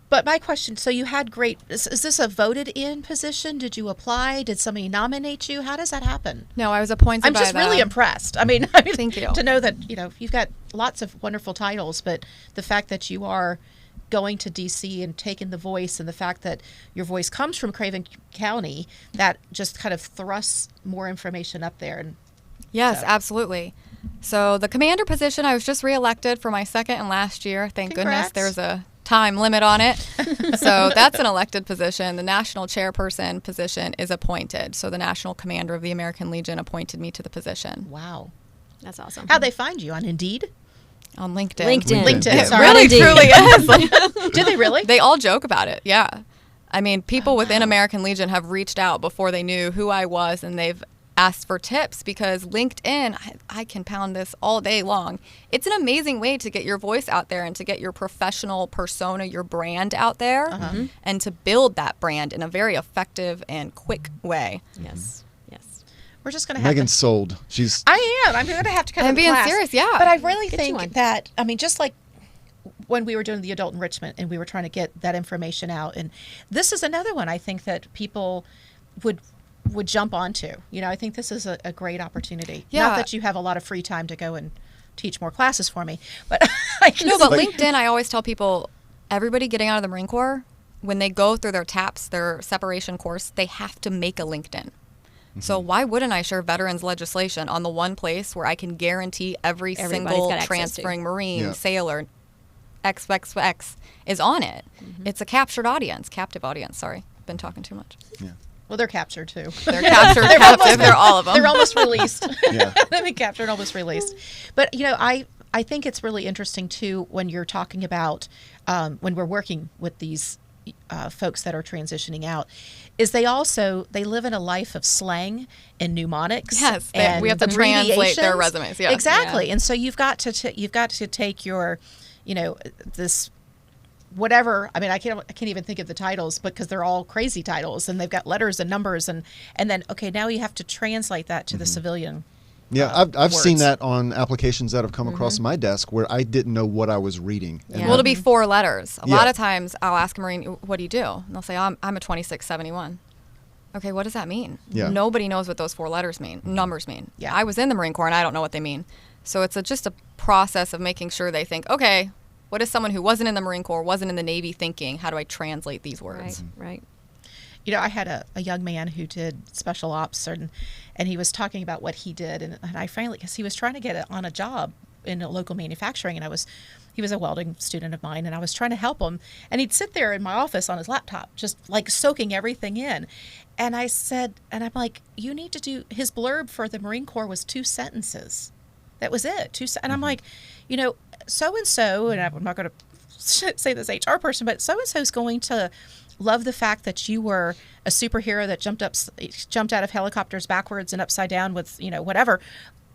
But my question, so you had great, is this a voted in position? Did you apply? Did somebody nominate you? How does that happen? No, I was appointed I'm by just really impressed. I mean, Thank you. To know that, you've got lots of wonderful titles, but the fact that you are going to D.C. and taking the voice, and the fact that your voice comes from Craven County, that just kind of thrusts more information up there. And Yes, absolutely. So the commander position, I was just reelected for my second and last year. Thank Congrats. goodness there's a time limit on it. So that's an elected position. The national chairperson position is appointed. So the national commander of the American Legion appointed me to the position. wow. That's awesome. How'd they find you? On Indeed? On LinkedIn. LinkedIn, It sorry. really Indeed. truly is. Did they really? They all joke about it. Yeah. I mean, people within American Legion have reached out before they knew who I was, and they've asked for tips because LinkedIn, I can pound this all day long. It's an amazing way to get your voice out there and to get your professional persona, your brand out there, and to build that brand in a very effective and quick way. Yes. Yes. We're just going to have Megan's sold. I am. I'm going to have to come I'm to being class. serious, yeah. But I really Get you one. think that, I mean, just like when we were doing the adult enrichment and we were trying to get that information out, and this is another one I think that people would jump onto. I think this is a great opportunity. Yeah. Not that you have a lot of free time to go and teach more classes for me, but I can No, but LinkedIn, I always tell people, everybody getting out of the Marine Corps, when they go through their TAPS, their separation course, they have to make a LinkedIn. So why wouldn't I share veterans legislation on the one place where I can guarantee every Everybody's single got access to. transferring Marine, Yeah. sailor, XXX is on it? It's a captive audience, sorry. Been talking too much. Yeah. well, they're captured too. They're captured, captive, they're all of them. They're almost released. Yeah. They've been captured, almost released. But I think it's really interesting too when you're talking about when we're working with these folks that are transitioning out, is they live in a life of slang and mnemonics. Yes, and we have to translate their abbreviations. resumes. Yeah. Exactly. And so you've got to take your, this whatever. I mean, I can't even think of the titles because they're all crazy titles, and they've got letters and numbers, and then okay, now you have to translate that to the civilian. Yeah, I've seen words. that on applications that have come across my desk where I didn't know what I was reading. And Yeah. Well, it'll be 4 letters. A Yeah. lot of times I'll ask a Marine, what do you do? And they'll say, I'm a 2671. Okay, what does that mean? Yeah. Nobody knows what those 4 numbers mean. Yeah. I was in the Marine Corps and I don't know what they mean. So it's just a process of making sure they think, okay, what is someone who wasn't in the Marine Corps, wasn't in the Navy thinking? How do I translate these words? Right. I had a young man who did special ops, and he was talking about what he did, and I finally, because he was trying to get on a job in a local manufacturing, and he was a welding student of mine, and I was trying to help him, and he'd sit there in my office on his laptop, just like soaking everything in, and I said, and I'm like, you need to do, his blurb for the Marine Corps was 2 sentences. That was it. And I'm like, so-and-so, and I'm not going to say this HR person, but so-and-so is going to love the fact that you were a superhero that jumped out of helicopters backwards and upside down with, whatever.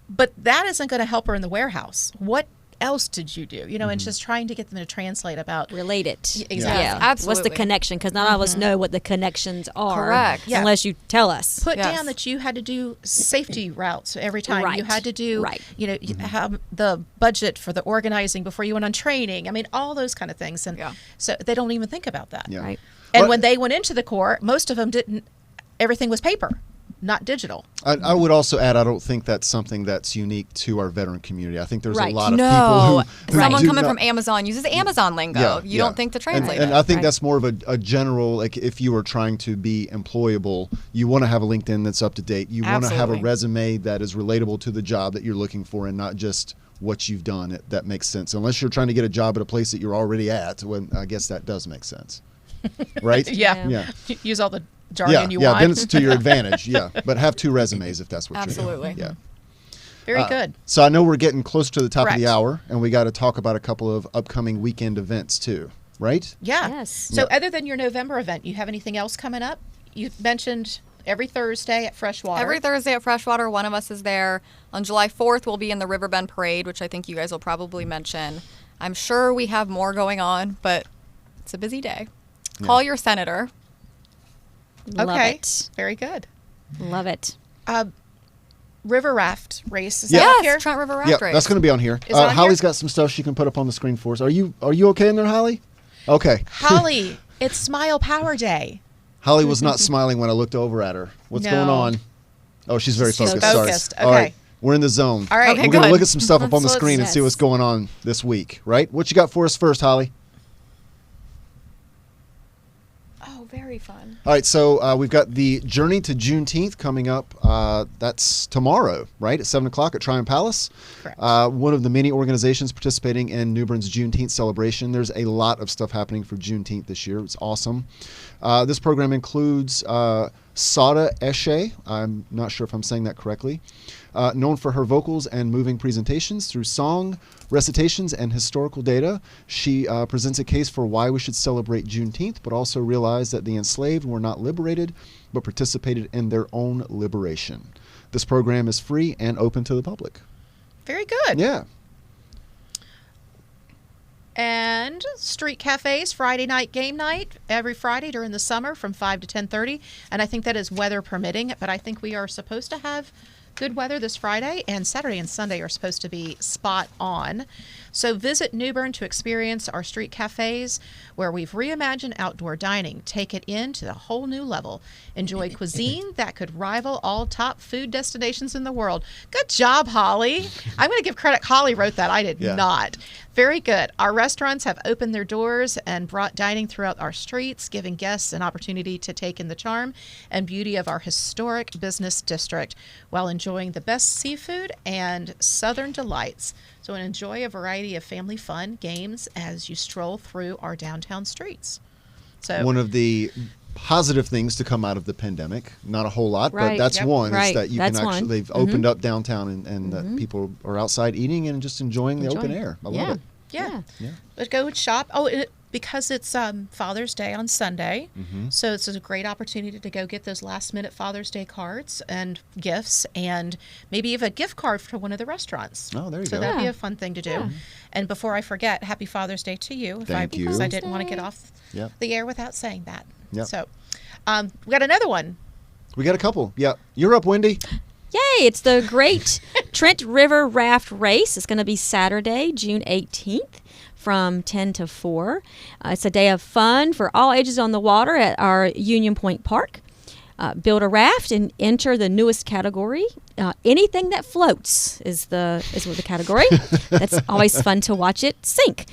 But that isn't going to help her in the warehouse. What else did you do? And just trying to get them to translate about. Relate it. Exactly. Yeah. Absolutely. What's the connection? Because not all of us know what the connections are. Correct. Yeah. Unless you tell us. Put Yes. down that you had to do safety routes every time. Right. You had to do, Right. you have the budget for the organizing before you went on training. I mean, all those kind of things. And Yeah. so they don't even think about that. Yeah. Right. And But- when they went into the Corps, most of them didn't, everything was paper, not digital. I would also add, I don't think that's something that's unique to our veteran community. I think there's Right. a lot of No, people who someone do coming not- from Amazon uses Amazon lingo. Yeah, You yeah. don't think to translate and it. I think Right. that's more of a general, like if you are trying to be employable, you want to have a LinkedIn that's up to date. You want to have a Absolutely. resume that is relatable to the job that you're looking for and not just what you've done. That makes sense. Unless you're trying to get a job at a place that you're already at, when I guess that does make sense. Right? Yeah. Yeah. Use all the jargon you yeah, want. then it's to your advantage. Yeah, but have 2 resumes if that's what Absolutely. you're doing. Yeah. Very good. So I know we're getting close to the top of the Correct. hour, and we got to talk about a couple of upcoming weekend events too, right? Yeah. Yes. So other than your November event, you have anything else coming up? You mentioned Every Thursday at Freshwater. Every Thursday at Freshwater, one of us is there. On July 4th, we'll be in the Riverbend Parade, which I think you guys will probably mention. I'm sure we have more going on, but it's a busy day. Yeah. Call your senator. Love Okay. it. Very good. Love it. River raft race. Is Yeah. that up Yes, here? Trent River Yeah, Raft Race. that's going to be on here. Is it on Holly's here? got some stuff she can put up on the screen for us. Are you okay in there, Holly? Okay. Holly, it's Smile Power Day. Holly was not smiling when I looked over at her. What's No. going on? Oh, she's very She's focused. focused. Sorry. All right. Okay. We're in the zone. All right. Okay, We're going to good. look at some stuff up on the So screen and see yes. what's going on this week, right? What you got for us first, Holly? Oh, very fun. All right, so we've got the Journey to Juneteenth coming up. That's tomorrow, right, at 7 o'clock at Tryon Palace. Correct. One of the many organizations participating in New Bern's Juneteenth celebration. There's a lot of stuff happening for Juneteenth this year. It's awesome. This program includes Sada Eshe. I'm not sure if I'm saying that correctly. Known for her vocals and moving presentations through song, recitations, and historical data, she presents a case for why we should celebrate Juneteenth, but also realize that the enslaved were not liberated, but participated in their own liberation. This program is free and open to the public. Very good. Yeah. And street cafes, Friday night game night, every Friday during the summer from 5 to 10:30. And I think that is weather permitting, but I think we are supposed to have good weather this Friday, and Saturday and Sunday are supposed to be spot on. So visit New Bern to experience our street cafes where we've reimagined outdoor dining. Take it into a whole new level. Enjoy cuisine that could rival all top food destinations in the world. Good job, Holly. I'm going to give credit. Holly wrote that. I did Yeah. not. Very good. Our restaurants have opened their doors and brought dining throughout our streets, giving guests an opportunity to take in the charm and beauty of our historic business district while enjoying the best seafood and southern delights. So enjoy a variety of family fun games as you stroll through our downtown streets. So One of the positive things to come out of the pandemic, not a whole lot, but Right. that's Yep. one, Right. is that you That's can one. actually, they've opened up downtown and that people are outside eating and just enjoying the open Enjoying. air. I love Yeah. it. yeah. Yeah. But go and shop. Because it's Father's Day on Sunday, so it's a great opportunity to go get those last-minute Father's Day cards and gifts, and maybe even a gift card for one of the restaurants. Oh, there you so go. that'd be Yeah. a fun thing to do. And before I forget, Happy Father's Day to you. Thank you. Because I didn't want to get off Yep. the air without saying that. Yep. So we got another one. We got a couple. Yeah. You're up, Wendy. Yay! It's the Great Trent River Raft Race. It's going to be Saturday, June 18th from 10 to 4. It's a day of fun for all ages on the water at our Union Point Park. Build a raft and enter the newest category. Anything that floats is what the category. That's always fun to watch it sink.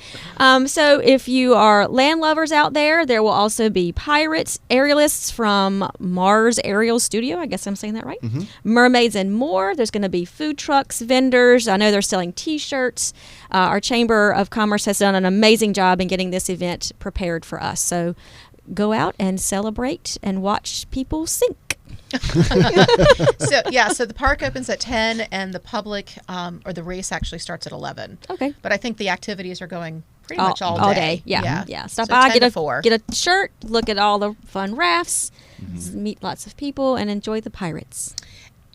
So if you are land lovers out there, there will also be pirates, aerialists from Mars Aerial Studio. I guess I'm saying that right. Mermaids and more. There's going to be food trucks, vendors. I know they're selling T-shirts. Our Chamber of Commerce has done an amazing job in getting this event prepared for us. So go out and celebrate and watch people sink. So the park opens at 10 and the public or the race actually starts at 11. Okay. But I think the activities are going pretty much all day. Yeah. Stop So by, 10 to 4. get a shirt, look at all the fun rafts, meet lots of people, and enjoy the pirates.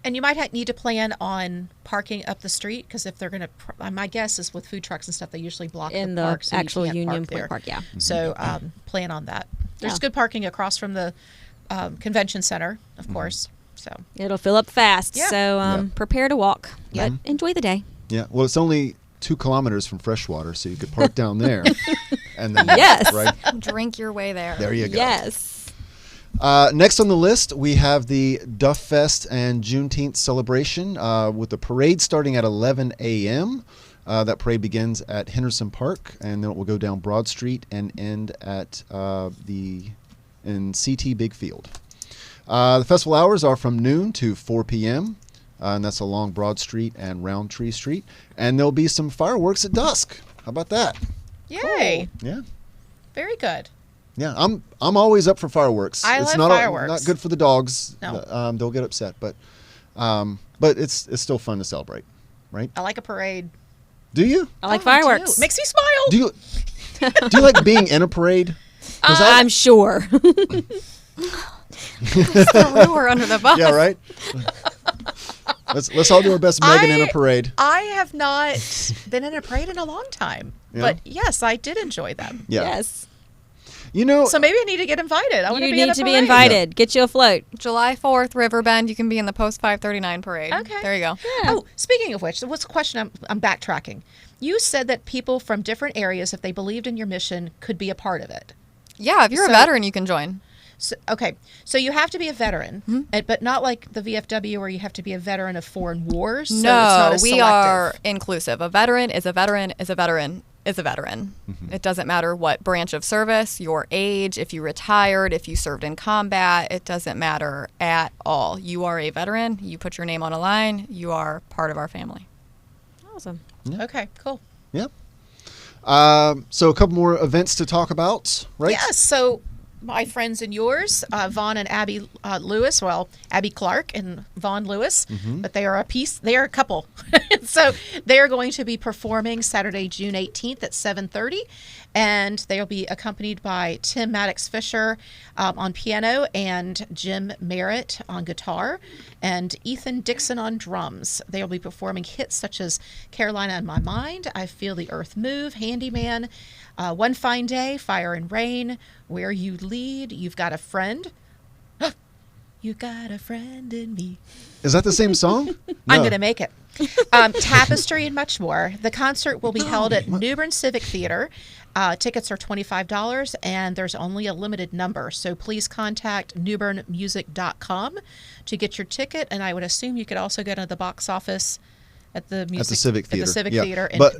And you might need to plan on parking up the street because if they're going to, my guess is with food trucks and stuff, they usually block In the the park. So you actual can't Union park there. Point Park, yeah. So plan on that. There's Yeah. good parking across from the convention center, of course. So It'll fill up fast, Yeah. so Yeah. prepare to walk, Yeah. but enjoy the day. Yeah. Well, it's only 2 kilometers from Freshwater, so you could park down there. And then, Yes. right? Drink your way there. There you go. Yes. Next on the list, we have the Duff Fest and Juneteenth celebration with the parade starting at 11 a.m. That parade begins at Henderson Park, and then it will go down Broad Street and end at in CT Big Field. The festival hours are from noon to 4 p.m., and that's along Broad Street and Roundtree Street. And there'll be some fireworks at dusk. How about that? yay. Yeah. Very good. Yeah, I'm always up for fireworks. I it's love not fireworks. not good for the dogs. No. They'll get upset, but it's still fun to celebrate, right? I like a parade. Do you? I like Oh, fireworks. do. Makes me smile. Do you like being in a parade? 'Cause I'm sure. Threw her under the bus. Yeah, right. Let's all do our best, Megan, in a parade. I have not been in a parade in a long time, Yeah. but yes, I did enjoy them. Yeah. Yes. You know, So maybe I need to get invited. I want You to be in need a to be parade. invited. Get you a float. July 4th, Riverbend. You can be in the post 539 parade. Okay. There you go. Oh, speaking of which, what's the question? I'm backtracking. You said that people from different areas, if they believed in your mission, could be a part of it. Yeah, if you're So- a veteran, you can join. So, okay, so you have to be a veteran, but not like the VFW where you have to be a veteran of foreign wars. So it's not No, as we selective. are inclusive. A veteran is a veteran is a veteran is a veteran. It doesn't matter what branch of service, your age, if you retired, if you served in combat, it doesn't matter at all. You are a veteran. You put your name on a line. You are part of our family. Awesome. Okay, cool. yeah. So a couple more events to talk about, right? Yes, so my friends and yours, Vaughn and Abby Lewis, well, Abby Clark and Vaughn Lewis, but they are they are a couple. So they are going to be performing Saturday, June 18th at 7:30, and they'll be accompanied by Tim Maddox Fisher on piano and Jim Merritt on guitar and Ethan Dixon on drums. They'll be performing hits such as Carolina in My Mind, I Feel the Earth Move, Handyman, One Fine Day, Fire and Rain, Where You Lead, You've Got a Friend. You got a friend in me. Is that the same song? I'm No. going to make it. Tapestry and much more. The concert will be held at New Bern Civic Theater. Tickets are $25 and there's only a limited number. So please contact newbernmusic.com to get your ticket. And I would assume you could also go to the box office at the Civic Theater. And But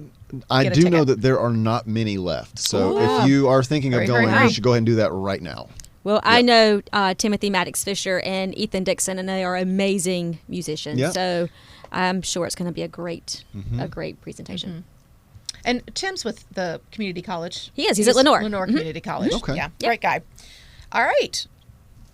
I get a do know ticket. that there are not many left. So Ooh. if you are thinking Very, of very going, nice. you should go ahead and do that right now. Well, I know Timothy Maddox Fisher and Ethan Dixon, and they are amazing musicians. Yeah. So I'm sure it's going to be a great presentation. And Tim's with the community college. He is. He's at Lenore. Lenore Community College. Okay. Yeah, great guy. All right.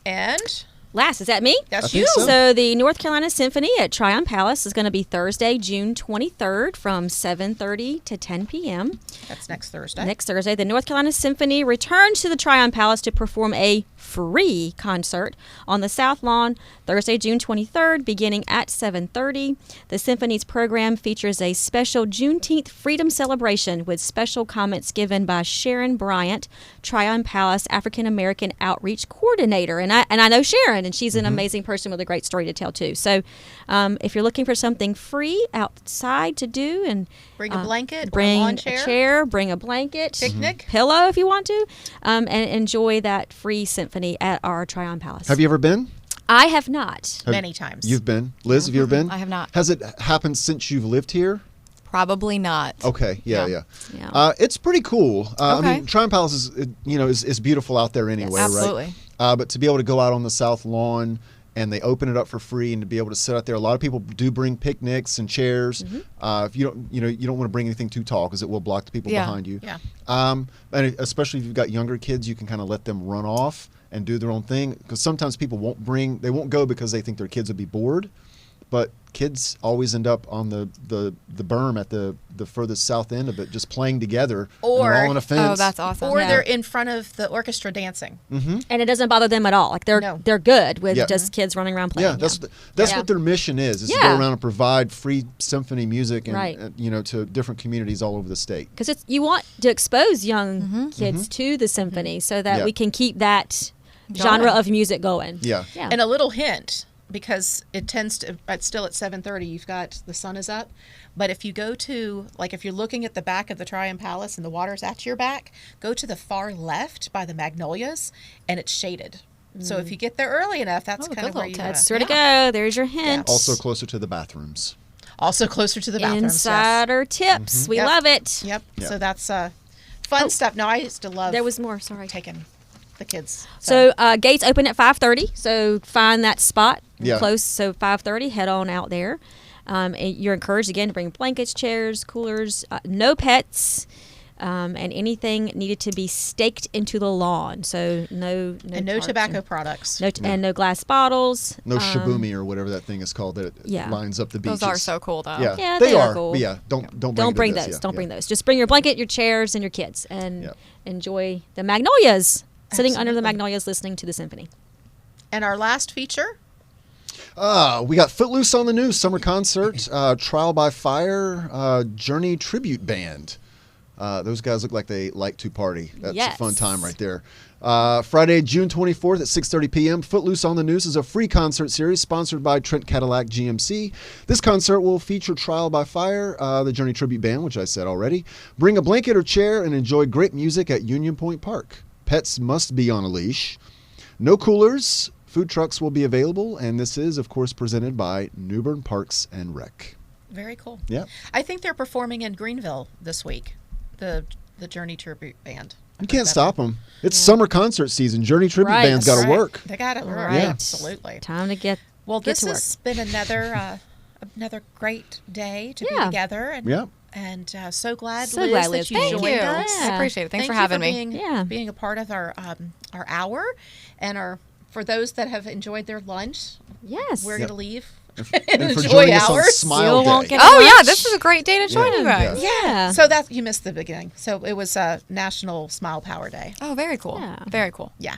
And Last, is that me? that's I you. think so. So the North Carolina Symphony at Tryon Palace is going to be Thursday, June 23rd from 7:30 to 10 p.m. That's next Thursday. Next Thursday, the North Carolina Symphony returns to the Tryon Palace to perform a free concert on the South Lawn Thursday, June 23rd, beginning at 7:30. The Symphony's program features a special Juneteenth Freedom Celebration with special comments given by Sharon Bryant, Tryon Palace African American Outreach Coordinator. And I know Sharon, and she's an amazing person with a great story to tell too. So if you're looking for something free outside to do, and Bring a blanket, bring or a lawn a chair, chair, bring a blanket, picnic. pillow if you want to, and enjoy that free symphony at our Tryon Palace. Have you ever been? I have not. Many times. You've been. Liz, have you ever been? I have not. Has it happened since you've lived here? Probably not. Okay, yeah. Yeah. It's pretty cool. I Okay. mean, Tryon Palace is beautiful out there anyway, Absolutely. right? But to be able to go out on the South Lawn and they open it up for free, and to be able to sit out there, a lot of people do bring picnics and chairs. If you don't want to bring anything too tall because it will block the people Yeah. behind you. Yeah. And especially if you've got younger kids, you can kind of let them run off and do their own thing, because sometimes people won't go because they think their kids would be bored. But kids always end up on the berm at the furthest south end of it, just playing together. And Or- they're all on a fence. Oh, that's awesome. Or Yeah. they're in front of the orchestra dancing. And it doesn't bother them at all. Like No. they're good with Yeah. just kids running around playing. Yeah, that's Yeah. what their mission is to Yeah. go around and provide free symphony music and Right. to different communities all over the state. Because you want to expose young kids to the symphony so that Yeah. we can keep that genre Going. of music going. Yeah. Yeah. And a little hint, because it tends to, it's still at 7:30, you've got, the sun is up. But if you go to, like if you're looking at the back of the Tryon Palace and the water's at your back, go to the far left by the magnolias and it's shaded. So if you get there early enough, that's Oh, kind of good where little you tip. wanna- That's where to Yeah. go. There's your hint. Also closer to the bathrooms. Also closer to the bathrooms. yes. Insider tips. We Yep. love it. Yep. Yeah. So that's fun stuff. Now I used to love There was more. Sorry. taking the kids. So gates open at 5:30. So find that spot Yeah. close. So 5:30, head on out there. And you're encouraged again to bring blankets, chairs, coolers, no pets, and anything needed to be staked into the lawn. So no and no tarps tobacco and products. and no glass bottles. No shibumi or whatever that thing is called that yeah. lines up the beaches. Those are so cool, though. Yeah, Yeah, they they are are. cool. But yeah, don't Don't bring this. those. Yeah, Don't yeah. bring those. Just bring your blanket, your chairs, and your kids, and Yep. enjoy the magnolias. Sitting under the Absolutely. magnolias, listening to the symphony. And our last feature. We got Footloose on the News summer concert, Trial by Fire, Journey tribute band. Those guys look like they like to party. That's a fun time right there. Friday, June 24th at 6:30 p.m. Footloose on the News is a free concert series sponsored by Trent Cadillac GMC. This concert will feature Trial by Fire, the Journey tribute band, which I said already. Bring a blanket or chair and enjoy great music at Union Point Park. Pets must be on a leash. No coolers. Food trucks will be available, and this is, of course, presented by New Bern Parks and Rec. Very cool. Yeah. I think they're performing in Greenville this week, the Journey Tribute Band. You can't stop them. It's summer concert season. Journey tribute band's got to work. They got to work. Right. Yeah. Absolutely. Time to get This to work. has been another great day to be together. And so glad, So Liz, glad, that Liz. you Thank joined you. us. I appreciate it. Thanks for having me. Being a part of our hour, and for those that have enjoyed their lunch, Yes. we're going to leave And and for enjoy joining us on ours. Smile You won't Day. get- Oh, yeah. lunch. This is a great day to join you guys. Yeah. So that you missed the beginning. So it was National Smile Power Day. Oh, very cool. Yeah. Very cool. Yeah.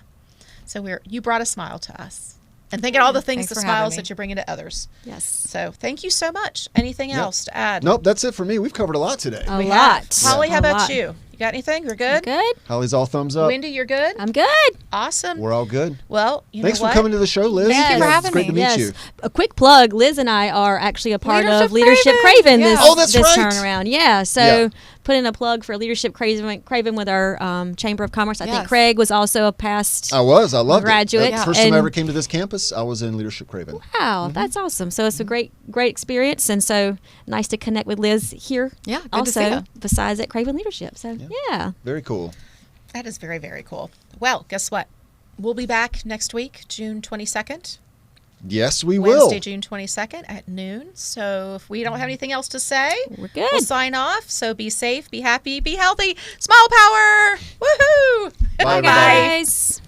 So you brought a smile to us. And think of all the things, Thanks the for having smiles me. that you're bringing to others. Yes. So thank you so much. Anything else to add? Nope, that's it for me. We've covered a lot today. A We lot. have. Holly, how A about lot. you? You got anything? You're good? Good. Holly's all thumbs up. Wendy, you're good? I'm good. Awesome. We're all good. Well, you Thanks know what? for coming to the show, Liz. Thank you for It's having great to me. meet you. A quick plug. Liz and I are actually a part of Leadership Leadership Craven. Craven Yeah. Oh, that's this right. turnaround. Yeah. So Yeah. put in a plug for Leadership Craven with our Chamber of Commerce. I think Yes. Craig was also a past. I loved Graduate. it. The first time And- I ever came to this campus, I was in Leadership Craven. Wow, that's awesome. So it's a great experience, and so nice to connect with Liz here. Yeah, good to also, see ya. besides at Craven Leadership. So yeah. Very cool. That is very, very cool. Well, guess what? We'll be back next week, June 22nd. Yes, we will. Wednesday, June 22nd at noon. So if we don't have anything else to say, We're good. we'll sign off. So be safe, be happy, be healthy. Smile power. Woohoo! Bye, Bye, everybody. guys.